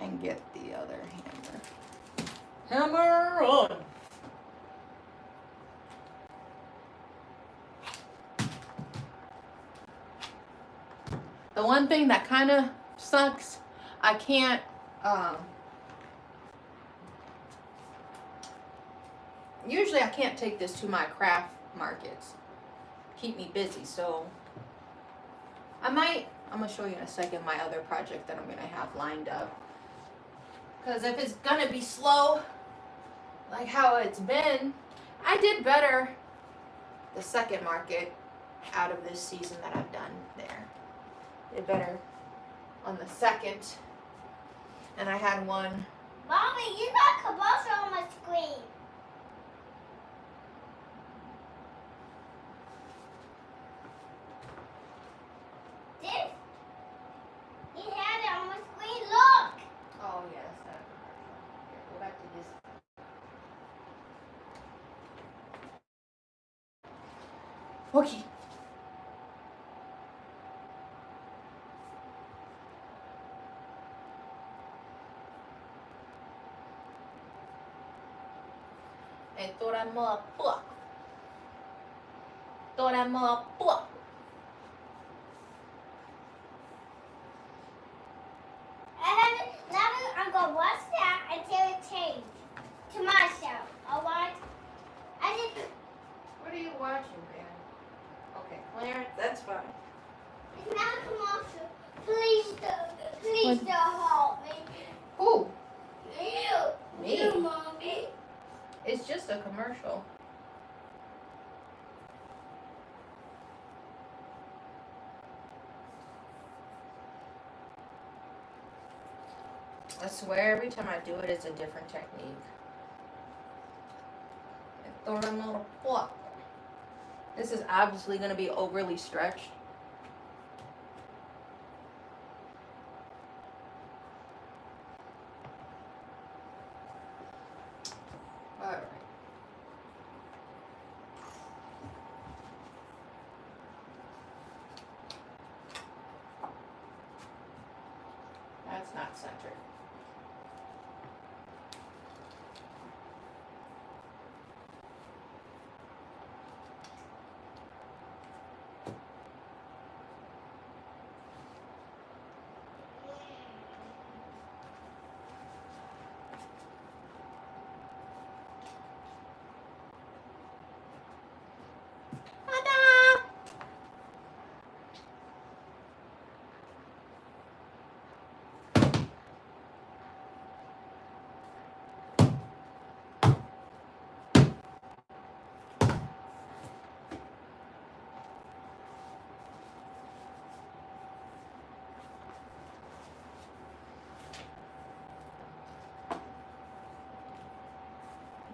S1: and get the other hammer. Hammer on! The one thing that kind of sucks, I can't, usually I can't take this to my craft markets. Keep me busy, so I'm gonna show you in a second my other project that I'm gonna have lined up. Because if it's gonna be slow, like how it's been, I did better the second market. out of this season that I've done there. Did better on the second. And I had one.
S2: Mommy, you got a commercial on my screen. This? You had it on my screen. Look.
S1: Oh, yes. Here, go back to this. Okay. Ito ra mga puwak. Ito ra mga puwak.
S2: And then I'm going to watch that until it changes to myself. Alright? I just,
S1: What are you watching, man? Okay, Clarence, that's fine.
S2: it's not a commercial. Please don't help me.
S1: Ooh,
S2: You.
S1: Me?
S2: You, Mommy.
S1: it's just a commercial. I swear every time I do it, it's a different technique. Ito ra mga puwak. This is obviously going to be overly stretched. Alright. That's not centered. Ta-da!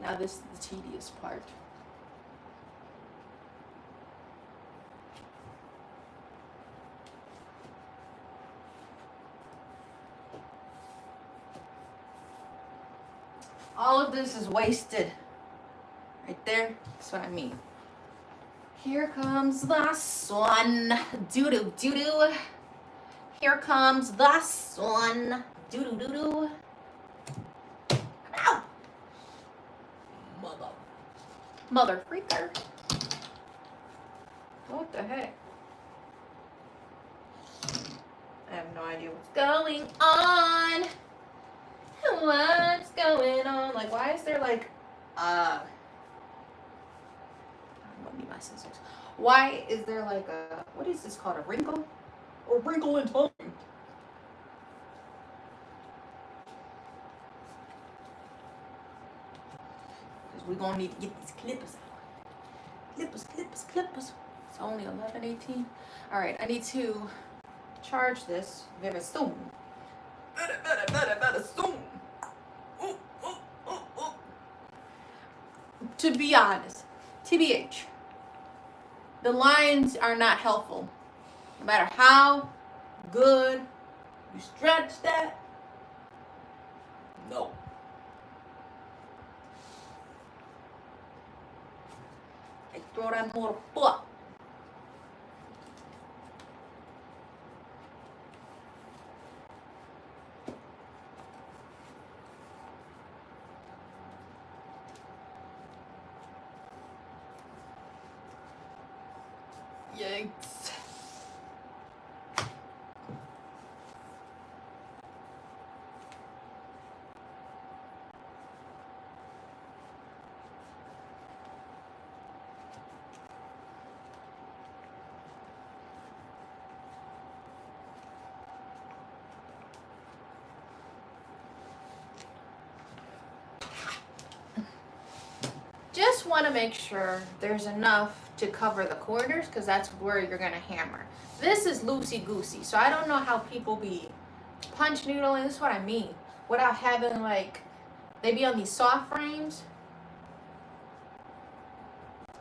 S1: Now this is the tedious part. All of this is wasted. Right there. That's what I mean. Here comes the sun. Doo-doo, doo-doo. Here comes the sun. Doo-doo, doo-doo. Ow! Mother freaker. What the heck? I have no idea what's going on. What's going on? Like, why is there like, I don't need my scissors. Why is there like a, what is this called? A wrinkle? A wrinkle in time. Because we're going to need to get these clippers out. Clippers. It's only 11:18. All right, I need to charge this very soon. Very soon. Ooh. To be honest, TBH, the lines are not helpful. No matter how good you stretch that, no. I throw that more fuck. Yikes. just want to make sure there's enough to cover the corners, because that's where you're going to hammer. This is loosey-goosey, so I don't know how people be punch needling. This is what I mean. Without having, like, they be on these soft frames,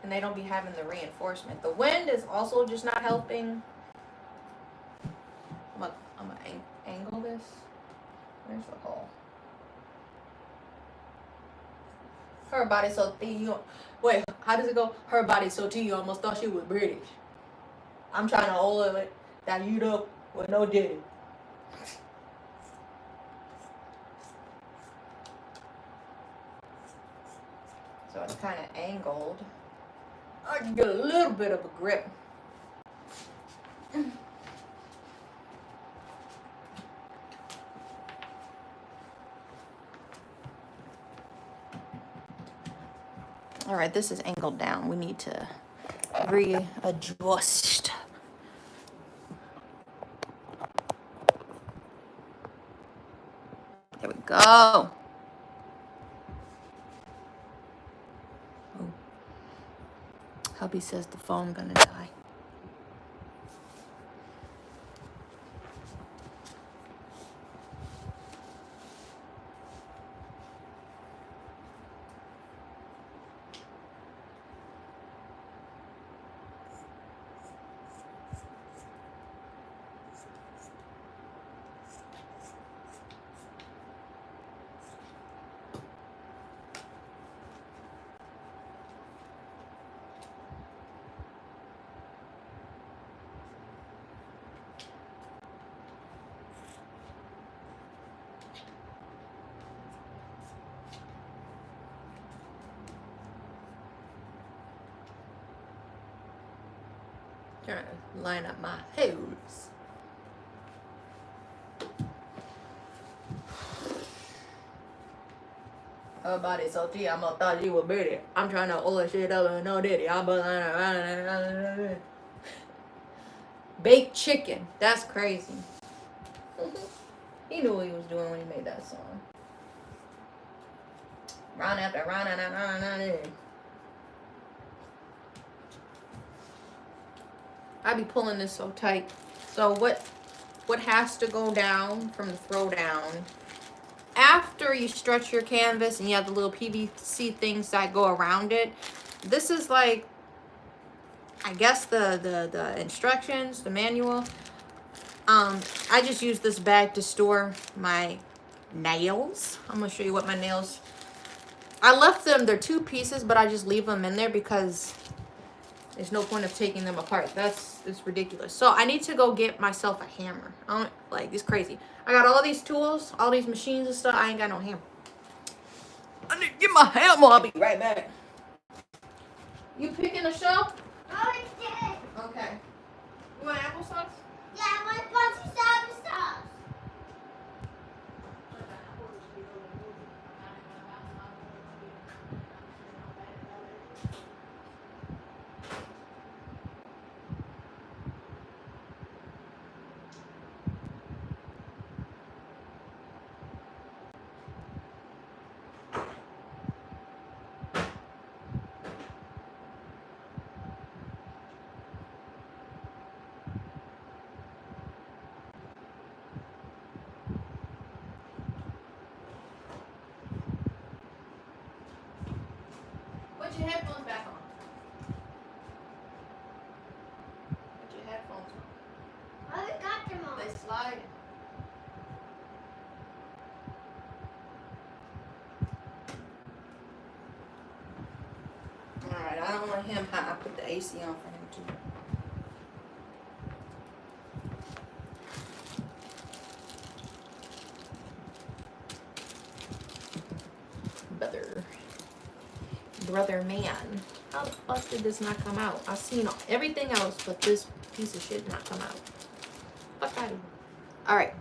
S1: and they don't be having the reinforcement. The wind is also just not helping. I'm gonna angle this. Where's the hole? Her body so thin. Wait, how does it go? Her body so thin, you almost thought she was British. I'm trying to hold it that you up with no ditty. So it's kind of angled. I can get a little bit of a grip. All right, this is angled down. We need to readjust. There we go. Oh. Hubby says the phone gonna die. Trying to line up my hose. Her body so tea, I'm gonna thought you were British. I'm trying to hold shit up and no ditty. Baked chicken. That's crazy. He knew what he was doing when he made that song. Round after round after round after. I be pulling this so tight. So what has to go down from the throw down, after you stretch your canvas and you have the little PVC things that go around it, this is like, I guess the instructions, the manual. I just use this bag to store my nails. I'm gonna show you what my nails, I left them, they're 2 pieces, but I just leave them in there because there's no point of taking them apart. It's ridiculous. So I need to go get myself a hammer. It's crazy. I got all these tools, all these machines and stuff. I ain't got no hammer. I need to get my hammer. I'll be right back. You picking a shelf?
S2: Oh, it's dead.
S1: Okay. You want applesauce?
S2: Yeah, I want a bunch of sauce.
S1: Put your headphones back on. Put your headphones on.
S2: I got them on.
S1: They slide. Alright, I don't want him hot. I put the AC on for him too. Brother man. How the fuck did this not come out? I've seen everything else, but this piece of shit not come out. Fuck out of here. Alright.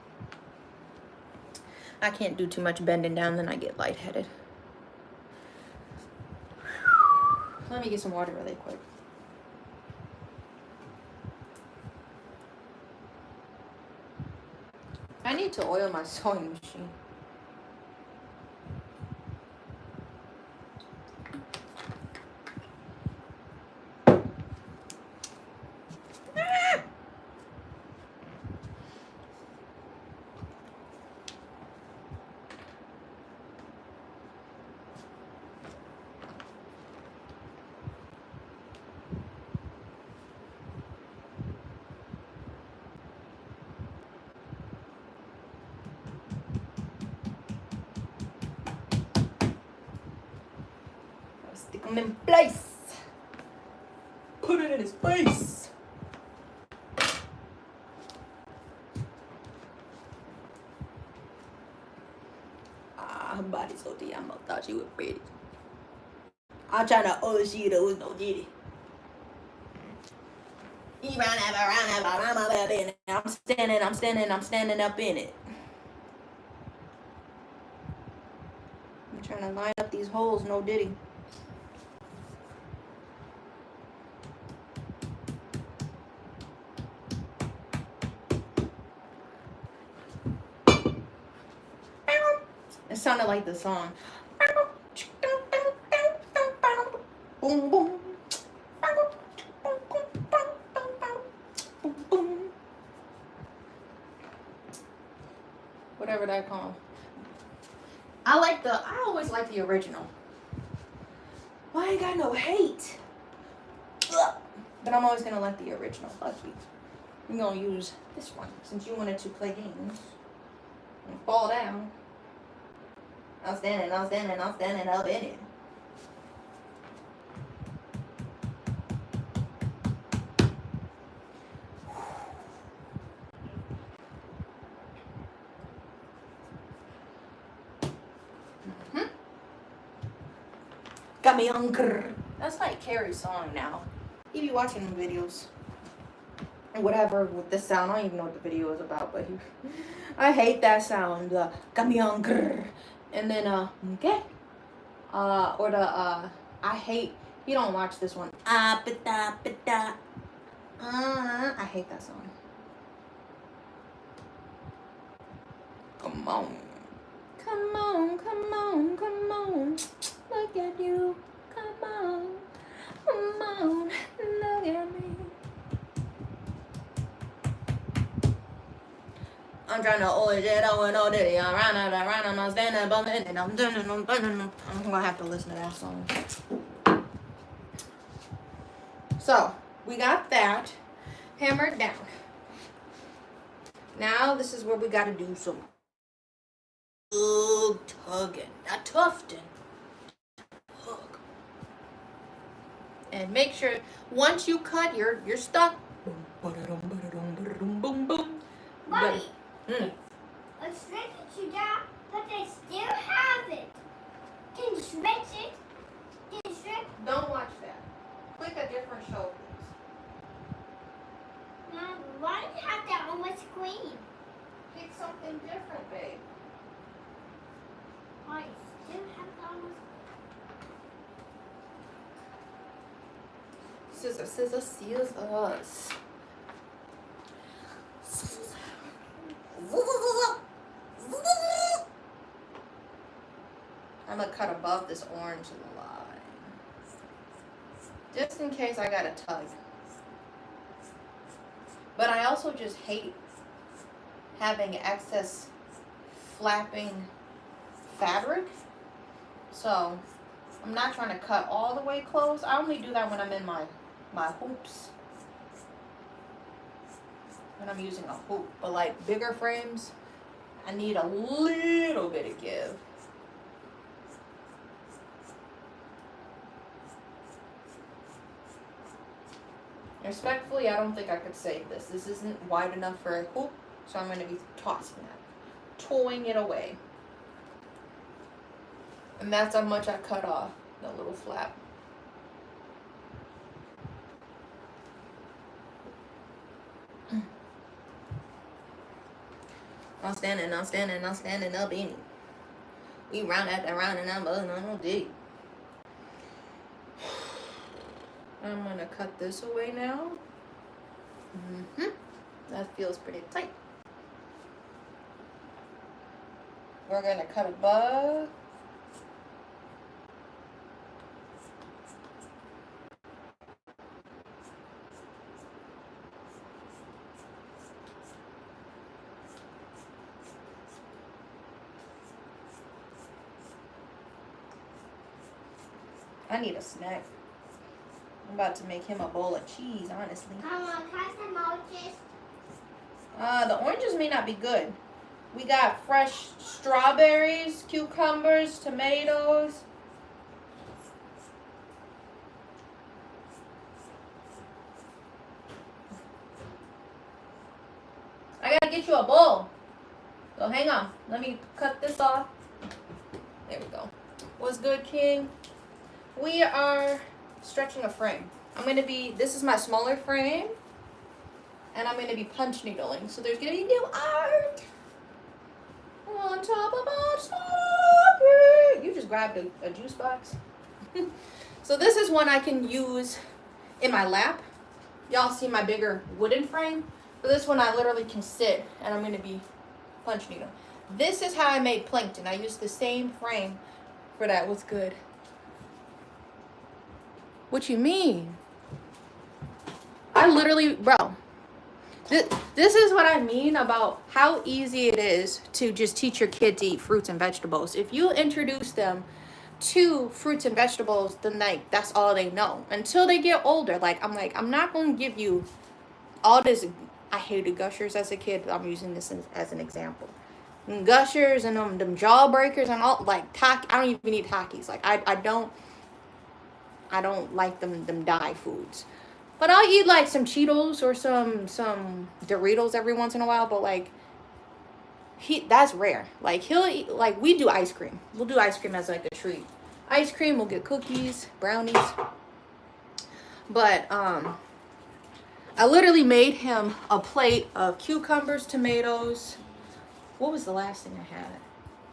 S1: I can't do too much bending down, then I get lightheaded. Let me get some water really quick. I need to oil my sewing machine. I'm in place. Put it in his face. Her body's so deep. I thought she was pretty. I'm trying to she there was no ditty. I'm standing up in it. I'm trying to line up these holes, no ditty. It sounded like the song. Boom, boom. Whatever that called. I always like the original. Why ain't got no hate? But I'm always gonna like the original. Lucky. I'm gonna use this one since you wanted to play games and fall down. I'm standing up in it. Got me hungry. That's like Carrie's song now. He be watching them videos. And whatever with this sound. I don't even know what the video is about, but I hate that sound. Got me hungry. And then okay. Or the I hate, you don't watch this one. I hate that song. Come on. Come on, come on, come on. Look at you. Come on. Come on. Look at me. I'm trying to always get over no ditty. I'm standing above it, and I'm gonna have to listen to that song. So, we got that hammered down. Now, this is where we gotta do some tugging. Not tufting. Tug. And make sure, once you cut, you're stuck. Boom, boom.
S2: Mommy, it's stretching you down, but they still have it. Can you stretch it? Can you stretch?
S1: Don't watch that. Click a different show, please.
S2: Mom, why do you have that on my screen?
S1: Pick something different, babe.
S2: Why still have that on my screen?
S1: Scissors, scissors, scissors. I'm gonna cut above this orange line. Just in case I gotta tug. But I also just hate having excess flapping fabric. So I'm not trying to cut all the way close. I only do that when I'm in my hoops. When I'm using a hoop. But like bigger frames, I need a little bit of give. Respectfully, I don't think I could save this. This isn't wide enough for a hoop, so I'm going to be tossing that. Towing it away. And that's how much I cut off the little flap. I'm standing up in it. We round after round and I'm no dig. I'm gonna cut this away now. That feels pretty tight. We're gonna cut above. I need a snack. I'm about to make him a bowl of cheese, honestly.
S2: Come on, can I some oranges?
S1: The oranges may not be good. We got fresh strawberries, cucumbers, tomatoes. get you a bowl. So hang on. Let me cut this off. There we go. What's good, King? We are stretching a frame. This is my smaller frame. And I'm going to be punch needling. So there's going to be new art on top of my stocking. You just grabbed a juice box. So this is one I can use in my lap. Y'all see my bigger wooden frame. For this one, I literally can sit and I'm going to be punch needle. This is how I made plankton. I used the same frame for that. What's good? What you mean? I literally, bro. This is what I mean about how easy it is to just teach your kid to eat fruits and vegetables. If you introduce them to fruits and vegetables, then like that's all they know until they get older. I'm not going to give you all this. I hated Gushers as a kid. I'm using this as an example. And Gushers and them jawbreakers and all I don't even eat Takis. I don't like them dye foods. But I'll eat like some Cheetos or some Doritos every once in a while. But that's rare. He'll eat, we do ice cream. We'll do ice cream as like a treat. Ice cream, we'll get cookies, brownies. But I literally made him a plate of cucumbers, tomatoes. What was the last thing I had?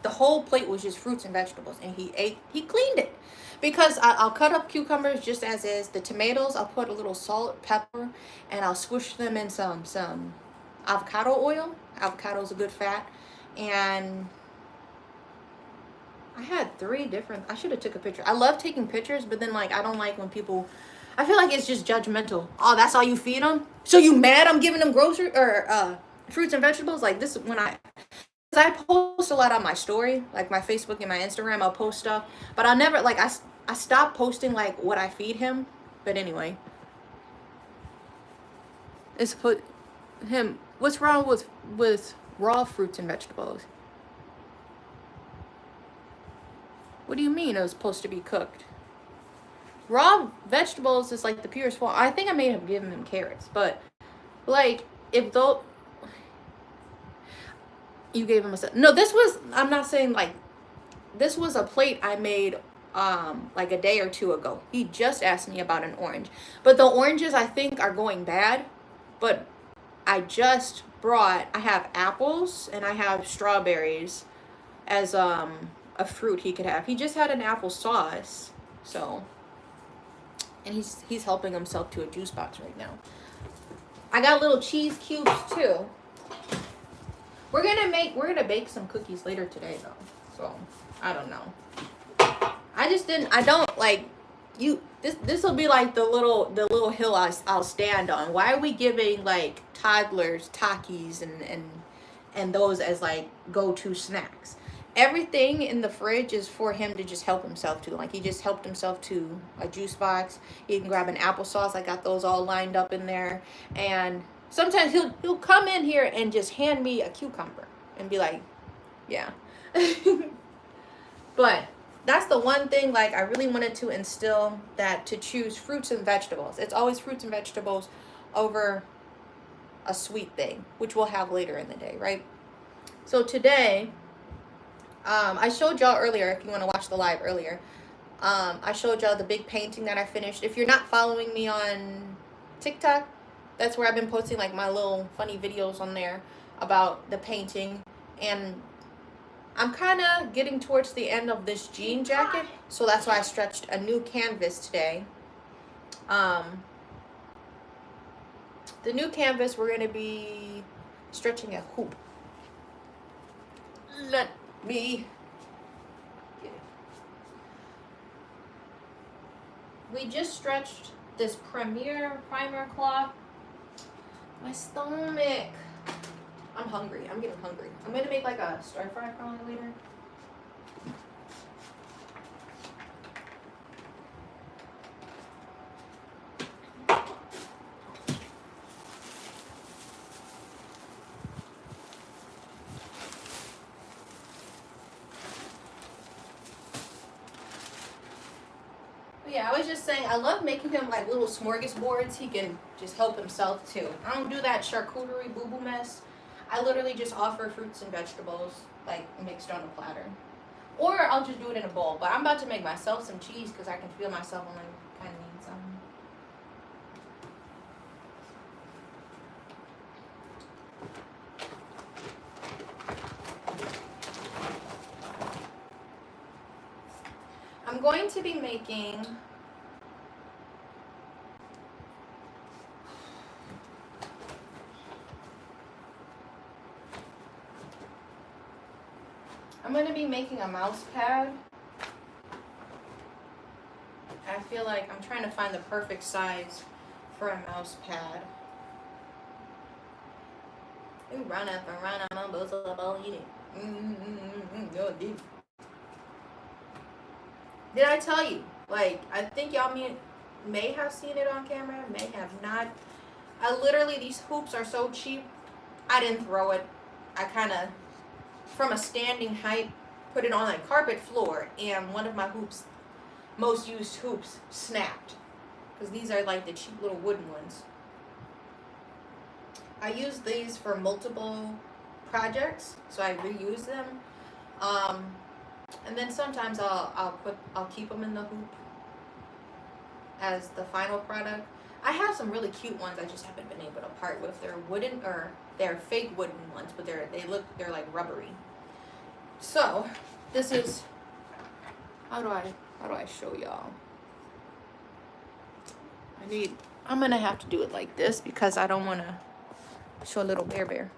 S1: The whole plate was just fruits and vegetables, and he cleaned it. Because I'll cut up cucumbers just as is. The tomatoes, I'll put a little salt, pepper, and I'll swish them in some avocado oil. Avocado's a good fat. And I had 3 different, I should have took a picture. I love taking pictures, but then I don't like when people, I feel like it's just judgmental. Oh, that's all you feed them? So you mad I'm giving them grocery or fruits and vegetables? This is when I post a lot on my story, like my Facebook and my Instagram. I'll post stuff, but I'll never I stopped posting what I feed him. But anyway, it's put him. What's wrong with raw fruits and vegetables? What do you mean it was supposed to be cooked? Raw vegetables is the purest form. I think I may have given him carrots, but if though. You gave him no, this was, I'm not saying this was a plate I made a day or 2 ago. He just asked me about an orange. But the oranges I think are going bad. But I have apples and I have strawberries as a fruit he could have. He just had an apple sauce. So, and he's helping himself to a juice box right now. I got little cheese cubes too. We're gonna bake some cookies later today though. So I don't know. This will be the little hill I'll stand on. Why are we giving toddlers Takis and those as go-to snacks? Everything in the fridge is for him to just help himself to. He just helped himself to a juice box. He can grab an applesauce. I got those all lined up in there. And sometimes he'll come in here and just hand me a cucumber and be like, yeah. But that's the one thing I really wanted to instill, that to choose fruits and vegetables. It's always fruits and vegetables over a sweet thing, which we'll have later in the day, right? So today, I showed y'all earlier, if you want to watch the live earlier, I showed y'all the big painting that I finished. If you're not following me on TikTok, that's where I've been posting my little funny videos on there about the painting. And I'm kind of getting towards the end of this jean jacket, so that's why I stretched a new canvas today. The new canvas, we're going to be stretching a hoop. Let me get it. We just stretched this Premier primer cloth. My stomach. I'm hungry. I'm getting hungry. I'm going to make a stir fry probably later. Yeah, I was just saying, I love making him little smorgasbords he can just help himself too. I don't do that charcuterie boo-boo mess. I literally just offer fruits and vegetables, like, mixed on a platter. Or I'll just do it in a bowl. But I'm about to make myself some cheese because I can feel myself when I kind of need some. I'm going to be making a mouse pad. I feel like I'm trying to find the perfect size for a mouse pad. Ooh, run up and run on both of the ball unit. Did I tell you? Like, I think y'all may have seen it on camera, may have not. I literally, these hoops are so cheap. I didn't throw it. I kind of, from a standing height, put it on a carpet floor, and one of my hoops, most used hoops, snapped. Because these are like the cheap little wooden ones. I use these for multiple projects, so I reuse them. And then sometimes I'll keep them in the hoop as the final product. I have some really cute ones I just haven't been able to part with. They're wooden, or they're fake wooden ones, but they're like rubbery. So this is, how do I show y'all? I'm gonna have to do it like this because I don't want to show a little bear.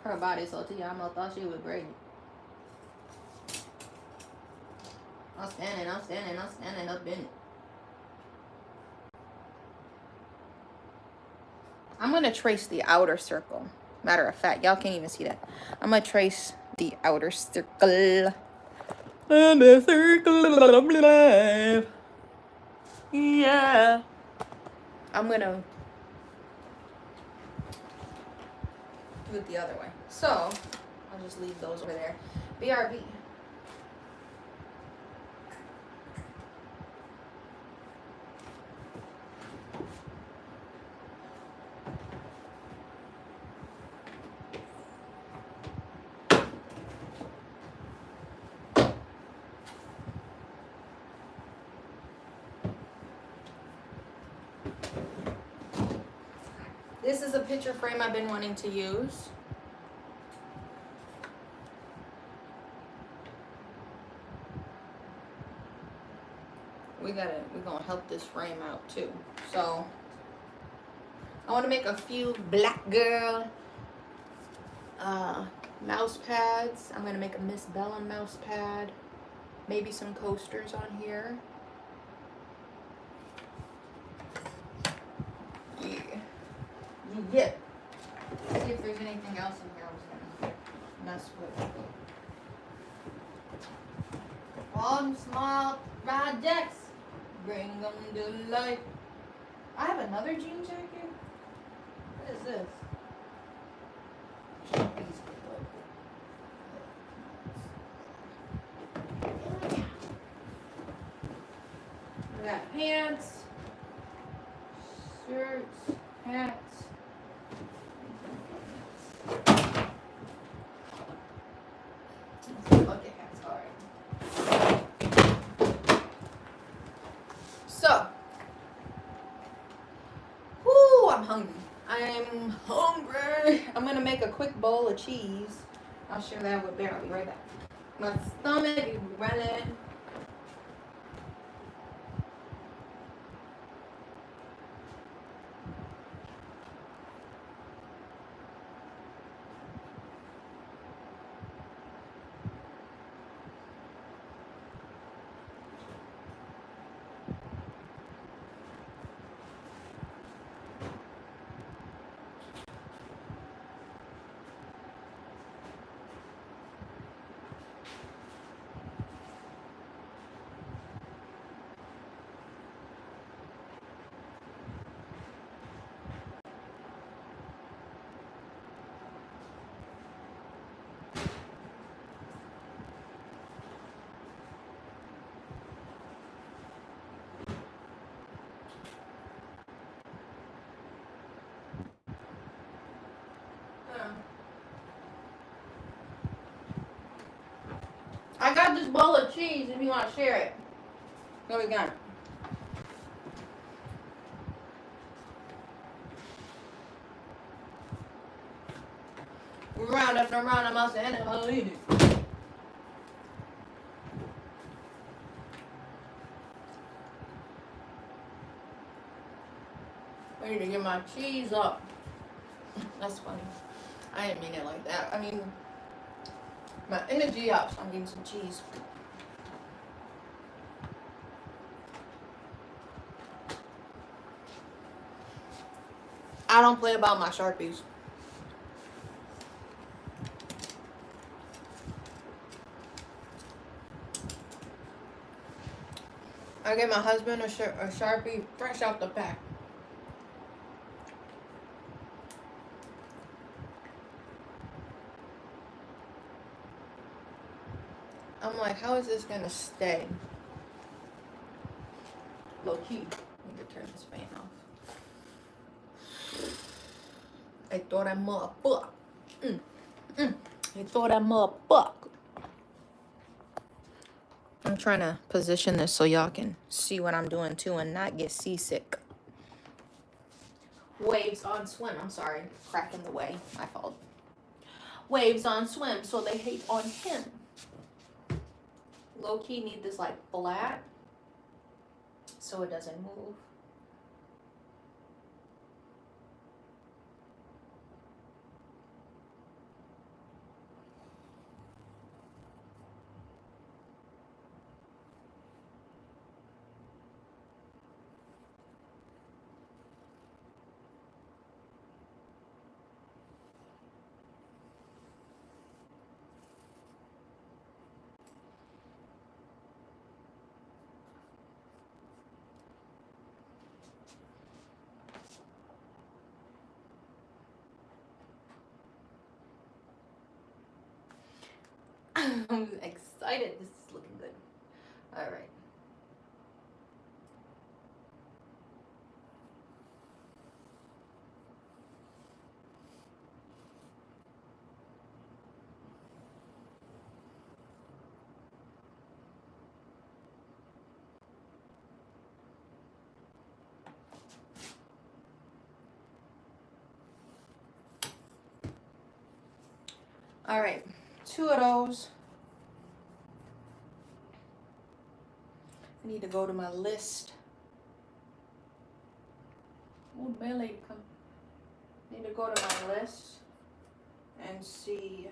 S1: Her body so too, I almost thought she was pregnant. I'm standing up in it. I'm gonna trace the outer circle. Matter of fact, y'all can't even see that. I'm gonna trace the outer circle. And the circle of life. Yeah. I'm gonna do it the other way. So, I'll just leave those over there. BRB. This is a picture frame I've been wanting to use. We're gonna help this frame out too. So I want to make a few black girl mouse pads. I'm gonna make a Miss Bella mouse pad. Maybe some coasters on here. Yeah. See if there's anything else in here I was gonna mess with. One small projects bring them to life. I have another jean jacket. What is this? We got pants, shirts, hats. Bucket hats, alright. So, whoo, I'm hungry. I'm gonna make a quick bowl of cheese. I'll share that with Bear. I'll be right back. My stomach is running. I got this bowl of cheese if you want to share it. What we got? Round after round, I must end it. I'll eat it. I need to get my cheese up. That's funny. I didn't mean it like that. I mean, my energy up. So I'm getting some cheese. I don't play about my Sharpies. I get my husband a Sharpie fresh out the pack. I'm like, how is this gonna stay? Low key. Need to turn this fan off. I thought I motherfucker. I thought I motherfucker. I'm trying to position this so y'all can see what I'm doing too and not get seasick. Waves on swim. I'm sorry. Crack in the way. My fault. Waves on swim, so they hate on him. Low key need this like flat so it doesn't move. I'm excited. This is looking good. All right. All right. 2 of those. I need to go to my list. Oh, mail lady come. Need to go to my list and see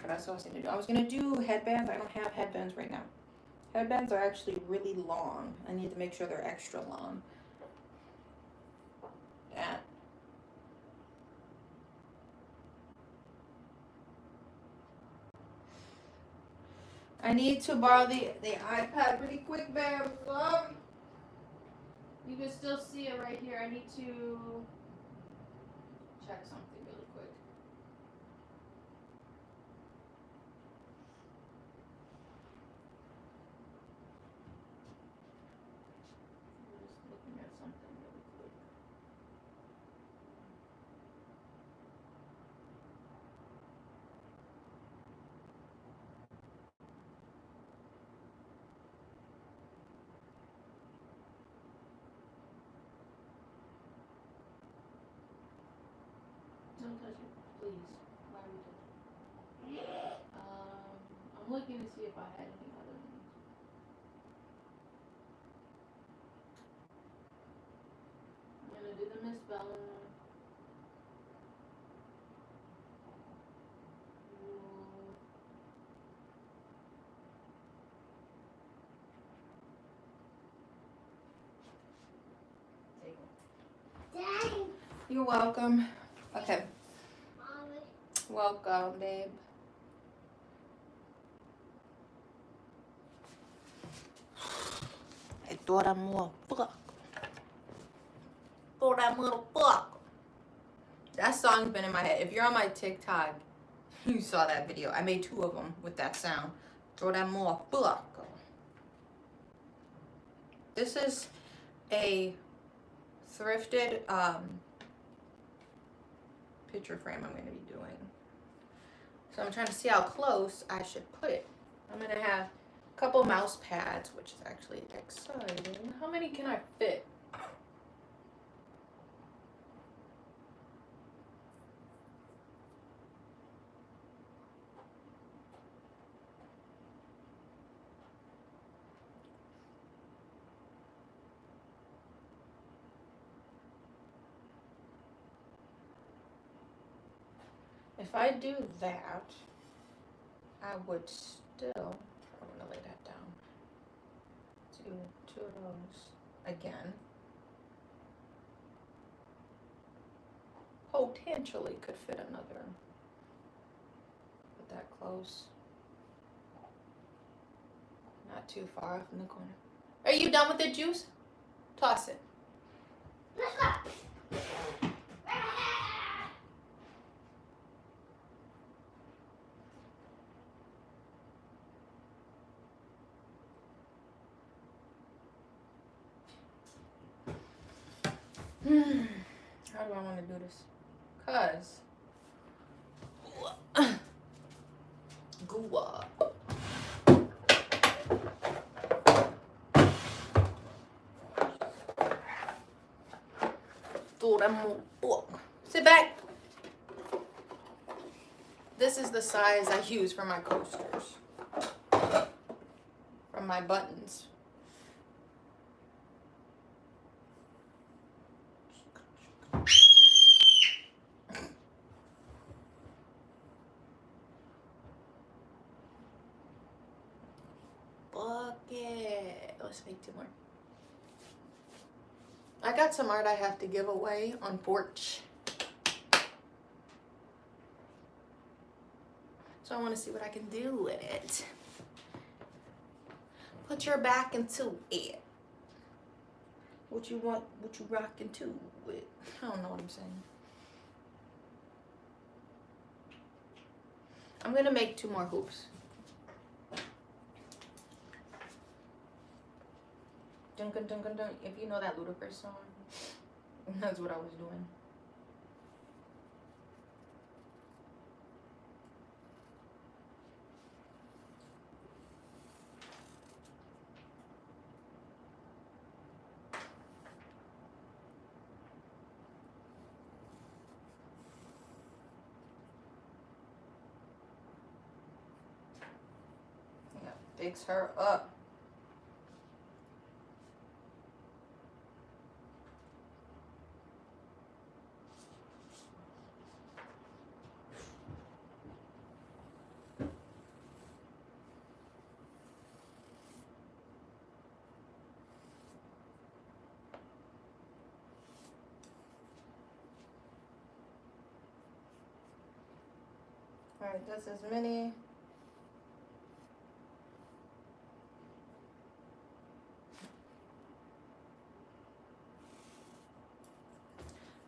S1: what else I was gonna do. I was gonna do headbands. I don't have headbands right now. Headbands are actually really long. I need to make sure they're extra long. That. I need to borrow the iPad really quick, babe. Sorry. You can still see it right here. I need to check something really quick. I'm just looking at something really quick. Don't touch it, please. Why are we touching it? I'm looking to see if I had any other ones. I'm gonna do the Miss Bella.
S2: Daddy.
S1: You're welcome. Okay.
S2: Mommy.
S1: Welcome, babe. I thought I'm more fuck. Thought I'm little fuck. That song's been in my head. If you're on my TikTok, you saw that video. I made 2 of them with that sound. Throw that more fuck. This is a thrifted picture frame I'm going to be doing. So I'm trying to see how close I should put it. I'm going to have a couple mouse pads, which is actually exciting. How many can I fit? If I do that, I would still, I'm going to lay that down. Do two of those again. Potentially could fit another. Put that close. Not too far from the corner. Are you done with the juice? Toss it. How do I want to do this? Cause go up. Sit back. This is the size I use for my coasters. From my buttons. Bucket. Let's make two more. I got some art I have to give away on porch. So I want to see what I can do with it. Put your back into it. What you want, what you rockin' to it. I don't know what I'm saying. I'm gonna make two more hoops. Dun dun dun dun dun. If you know that Ludacris song, that's what I was doing. Yeah, fix her up. Alright, that's as many.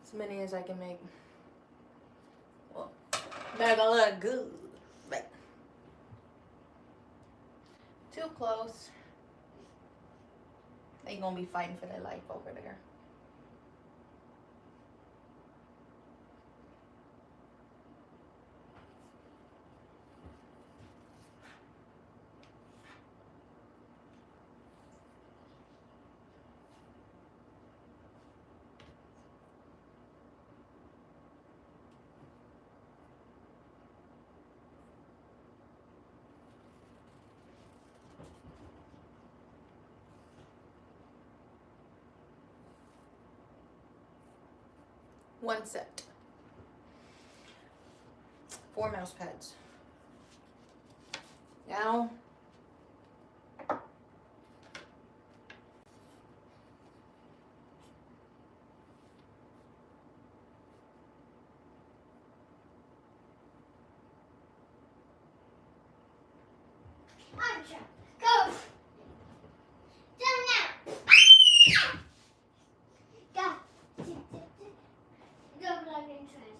S1: As many as I can make. Well, better gonna look good. But too close. They gonna be fighting for their life over there. One set. 4 mouse pads. Now,
S2: Go. Down now. Go. Go plug in trash.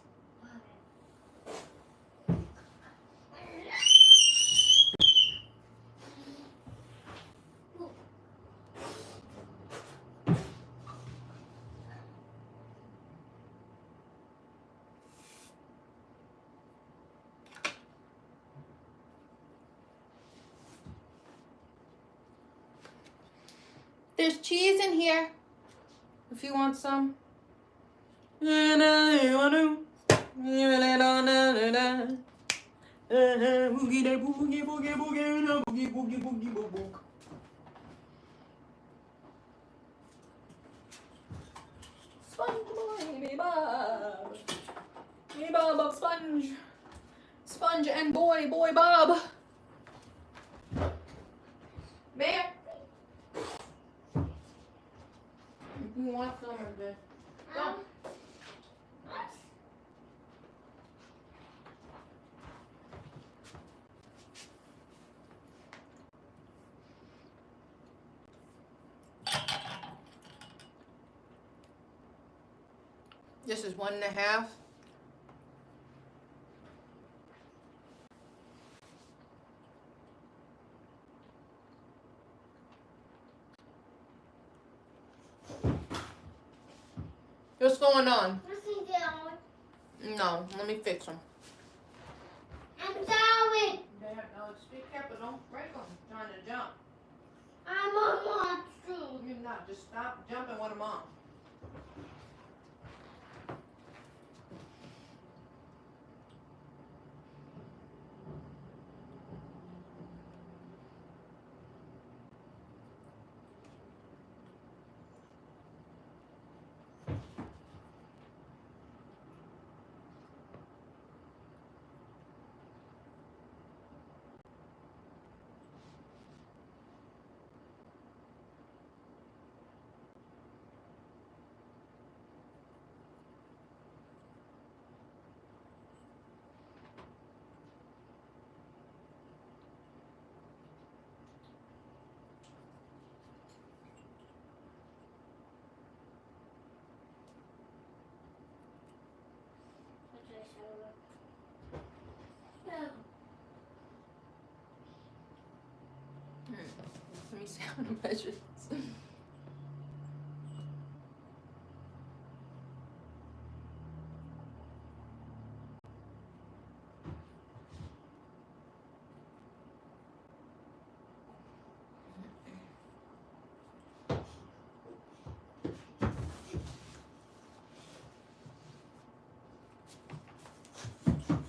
S1: There's cheese in here. If you want some. Sponge boy, me Bob. Me Bob, sponge. Sponge and boy Bob. Bear. You want some of this? Go. This is 1.5. What's going on? No, let me fix them.
S2: I'm sorry.
S1: No, just be careful. Don't break them trying to jump.
S2: I'm a monster.
S1: You're not. Just stop jumping with them on. Let me see how to measure this.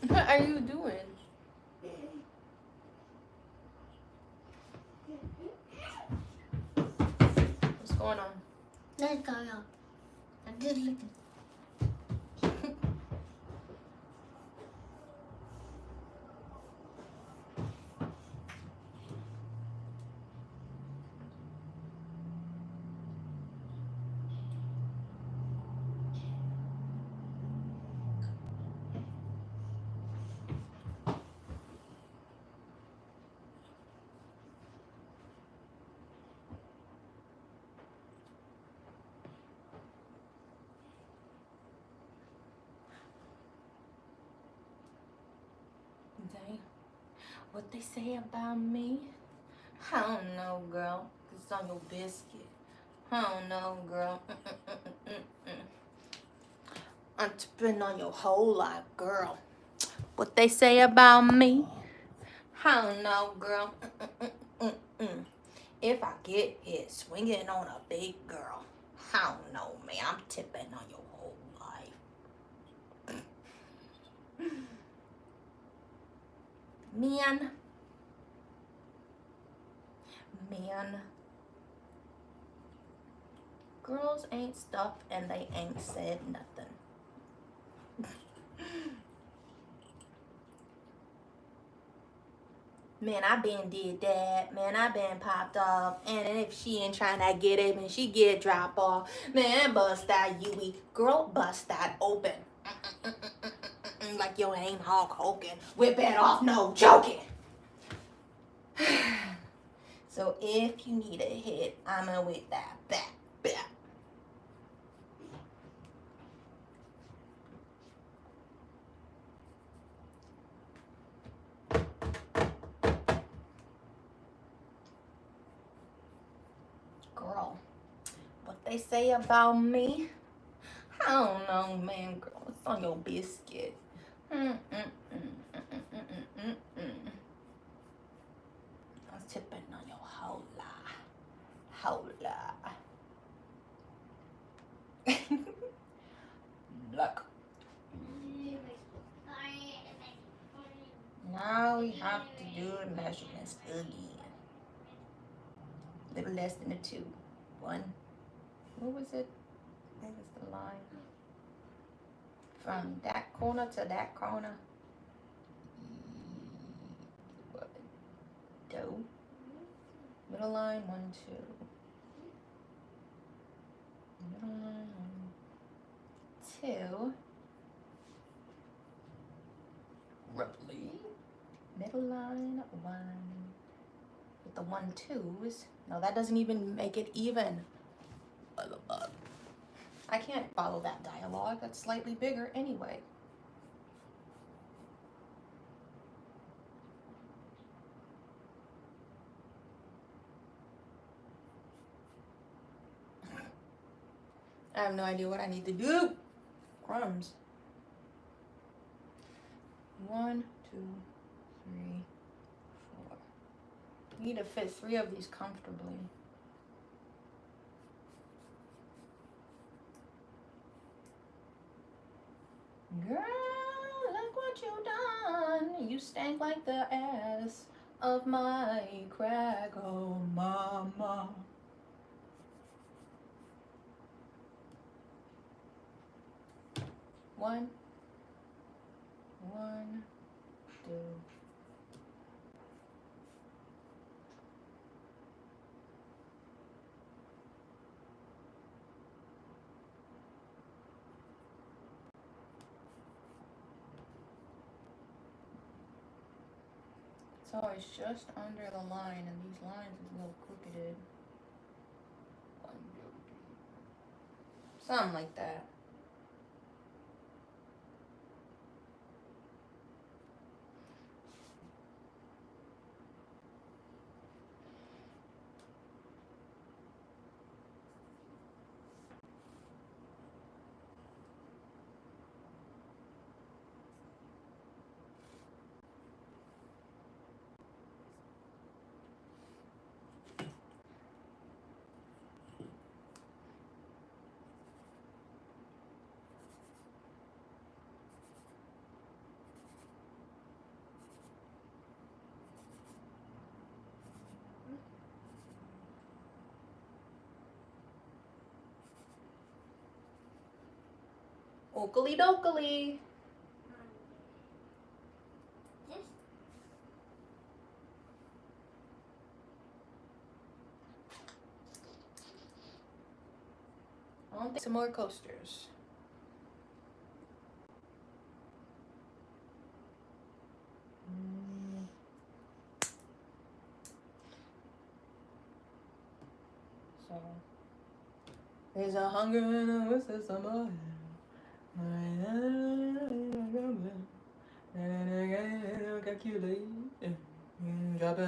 S1: What are you doing? What's going on?
S2: Let's go, y'all. I'm just looking.
S1: Dang. What they say about me? I don't know, girl. It's on your biscuit. I don't know, girl. I'm tipping on your whole lot, girl. What they say about me? I don't know, girl. If I get hit swinging on a big girl, I don't know, man. I'm tipping on your whole life. Man. Girls ain't stuffed and they ain't said nothing. Man, I been did that. Man, I been popped off. And if she ain't trying to get it, man, she get drop off. Man, bust that Yui. Girl, bust that open. Like your name Hulk Hogan. Whip it off, no joking. So if you need a hit, I'ma with that back. Girl, what they say about me? I don't know, man, girl. It's on your biscuit. I'm tipping on your whole lot. Now we have to do the measurements again. A little less than a 2. 1. What was it? What was the line? From that corner to that corner. What? Do. Middle line, 1, 2. Middle line, 1, 2. Roughly. Middle line, 1. With the 1, 2s. No, that doesn't even make it even. I can't follow that dialogue. That's slightly bigger anyway. I have no idea what I need to do. Crumbs. 1, 2, 3, 4. We need to fit 3 of these comfortably. Girl, look what you done. You stank like the ass of my crack, oh mama. One, 2. So it's just under the line, and these lines is a little crooked. 1, 2, 3. Something like that. Oakley dokley. I don't think some more coasters. So there's a hunger and a whistle somewhere.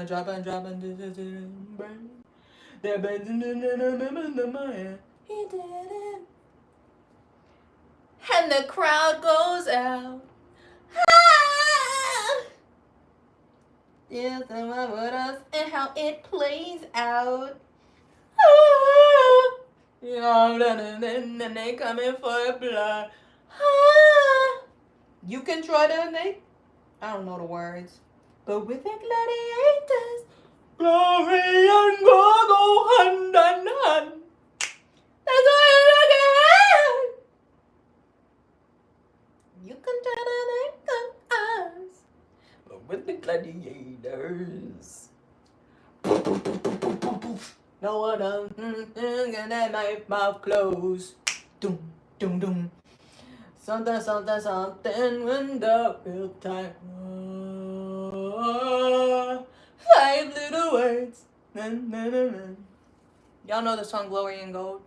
S1: Dropping. He did it. And the crowd goes out. Yeah, someone with us and how it plays out. You know, and they coming for blood. You can try to make. I don't know the words. But with the gladiators, glory and God go hand in hand. That's all you're looking at. You can try to make them us. But with the gladiators. No one else can have my mouth closed. Doom, doom, doom. Something when the real time. 5 little words. Y'all know the song Glory and Gold?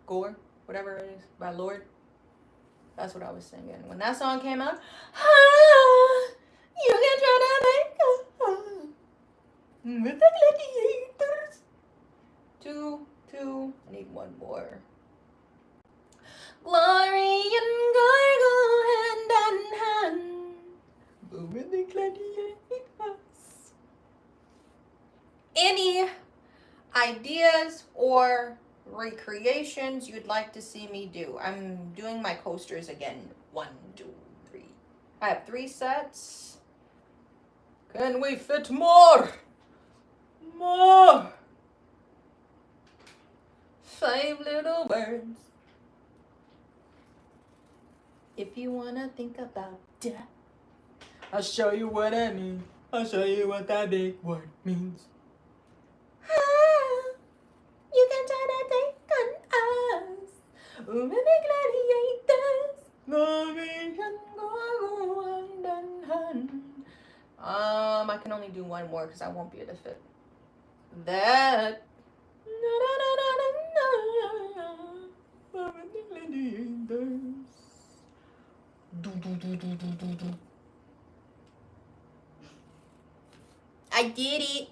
S1: Gore? Whatever it is. By Lord? That's what I was singing. When that song came out, you can try to make with the gladiators. 2. I need 1 more. Glory and gargle hand in hand. But with the gladiators. Any ideas or recreations you'd like to see me do? I'm doing my coasters again. 1, 2, 3. I have 3 sets. Can we fit more? More. 5 little words. If you wanna think about that, I'll show you what I mean. I'll show you what that big word means. You can try to take on us. We're the gladiators. I can only do one more because I won't be able to fit that. I did it.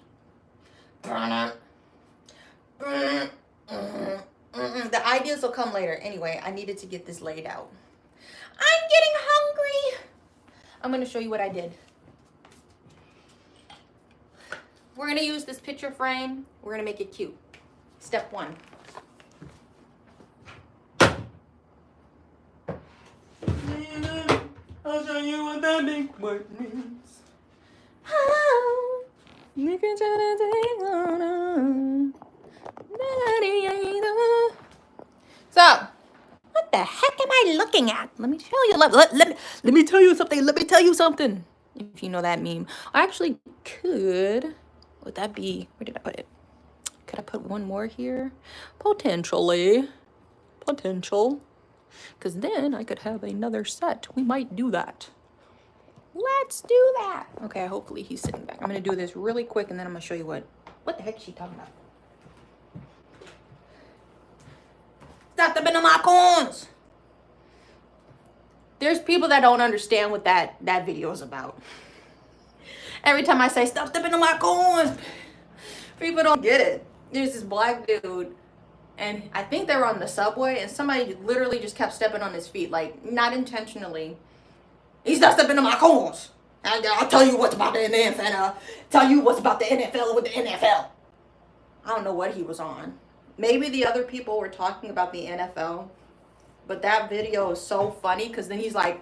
S1: The ideas will come later. Anyway, I needed to get this laid out. I'm getting hungry. I'm going to show you what I did. We're going to use this picture frame. We're going to make it cute. Step 1. I'll show you what that big word means. You can try to take on us. So, what the heck am I looking at? Let me tell you. Let me tell you something. Let me tell you something. If you know that meme. I actually could. Would that be? Where did I put it? Could I put one more here? Potentially. Potential. Because then I could have another set. We might do that. Let's do that. Okay, hopefully he's sitting back. I'm going to do this really quick and then I'm going to show you what the heck is she talking about. Stop the my cones. There's people that don't understand what that video is about. Every time I say stop stepping on my cones, people don't get it. There's this black dude, and I think they were on the subway, and somebody literally just kept stepping on his feet, like not intentionally. He's not stepping on my cones. I'll tell you what's about the NFL. Tell you what's about the NFL with the NFL. I don't know what he was on. Maybe the other people were talking about the NFL, but that video is so funny because then he's like,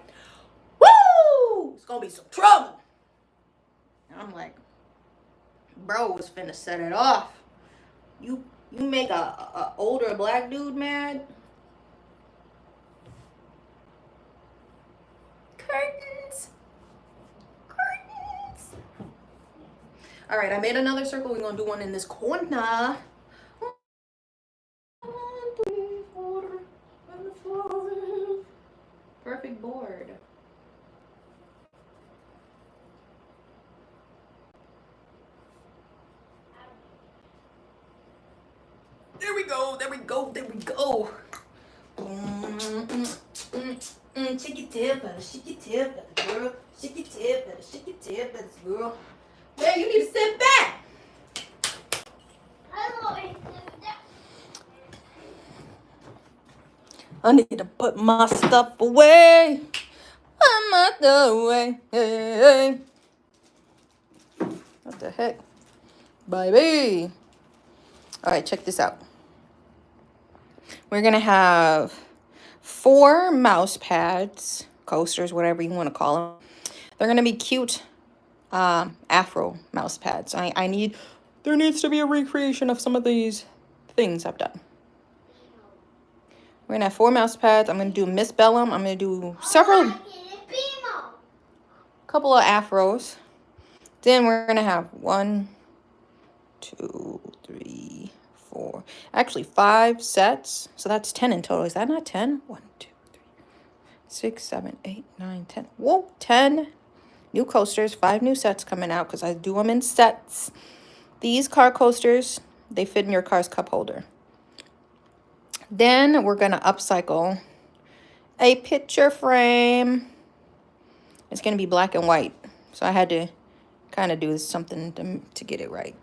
S1: woo, it's going to be some trouble. And I'm like, bro was finna set it off. You make a older black dude mad? Curtains. Curtains. All right, I made another circle. We're going to do one in this corner. Perfect board. There we go, there we go, there we go. Shake your tail, better shake your tail, better girl. Shake your tail, better shake your tail, better girl. Man, you need to sit back. I need to put my stuff away. I'm out the way. Hey. What the heck? Baby. All right, check this out. We're going to have 4 mouse pads, coasters, whatever you want to call them. They're going to be cute Afro mouse pads. There needs to be a recreation of some of these things I've done. We're going to have 4 mouse pads. I'm going to do Miss Bellum. I'm going to do couple of afros. Then we're going to have 1, 2, 3, 4. Actually, 5 sets. So that's 10 in total. Is that not 10? 1, 2, 3, 6, 7, 8, 9, 10. Whoa, 10 new coasters. 5 new sets coming out because I do them in sets. These car coasters, they fit in your car's cup holder. Then we're going to upcycle a picture frame. It's going to be black and white. So I had to kind of do something to get it right.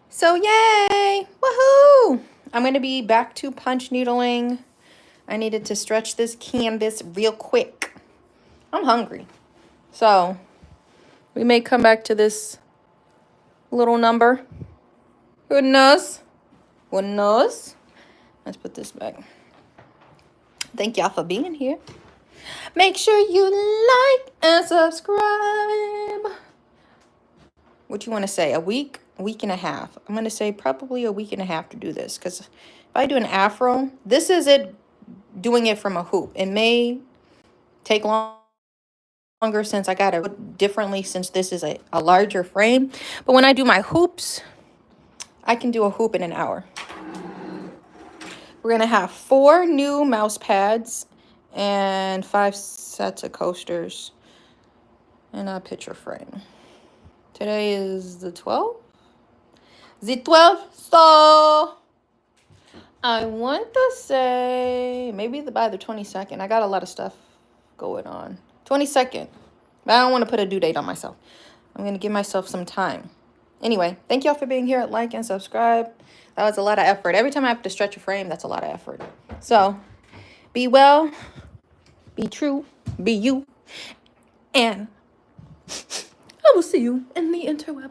S1: So yay! Woohoo! I'm going to be back to punch needling. I needed to stretch this canvas real quick. I'm hungry. So we may come back to this little number. Who knows? Who knows? Let's put this back. Thank y'all for being here. Make sure you like and subscribe. what you want to say, a week and a half. I'm going to say probably a week and a half to do this, because if I do an afro, this is it doing it from a hoop. It may take longer since I got it differently, since this is a larger frame. But when I do my hoops, I can do a hoop in an hour. We're going to have 4 new mouse pads and 5 sets of coasters and a picture frame. Today is the 12th. The 12th. So I want to say maybe by the 22nd. I got a lot of stuff going on. 22nd. But I don't want to put a due date on myself. I'm going to give myself some time. Anyway, thank y'all for being here. Like and subscribe. That was a lot of effort. Every time I have to stretch a frame, that's a lot of effort. So be well, be true, be you, and I will see you in the interweb.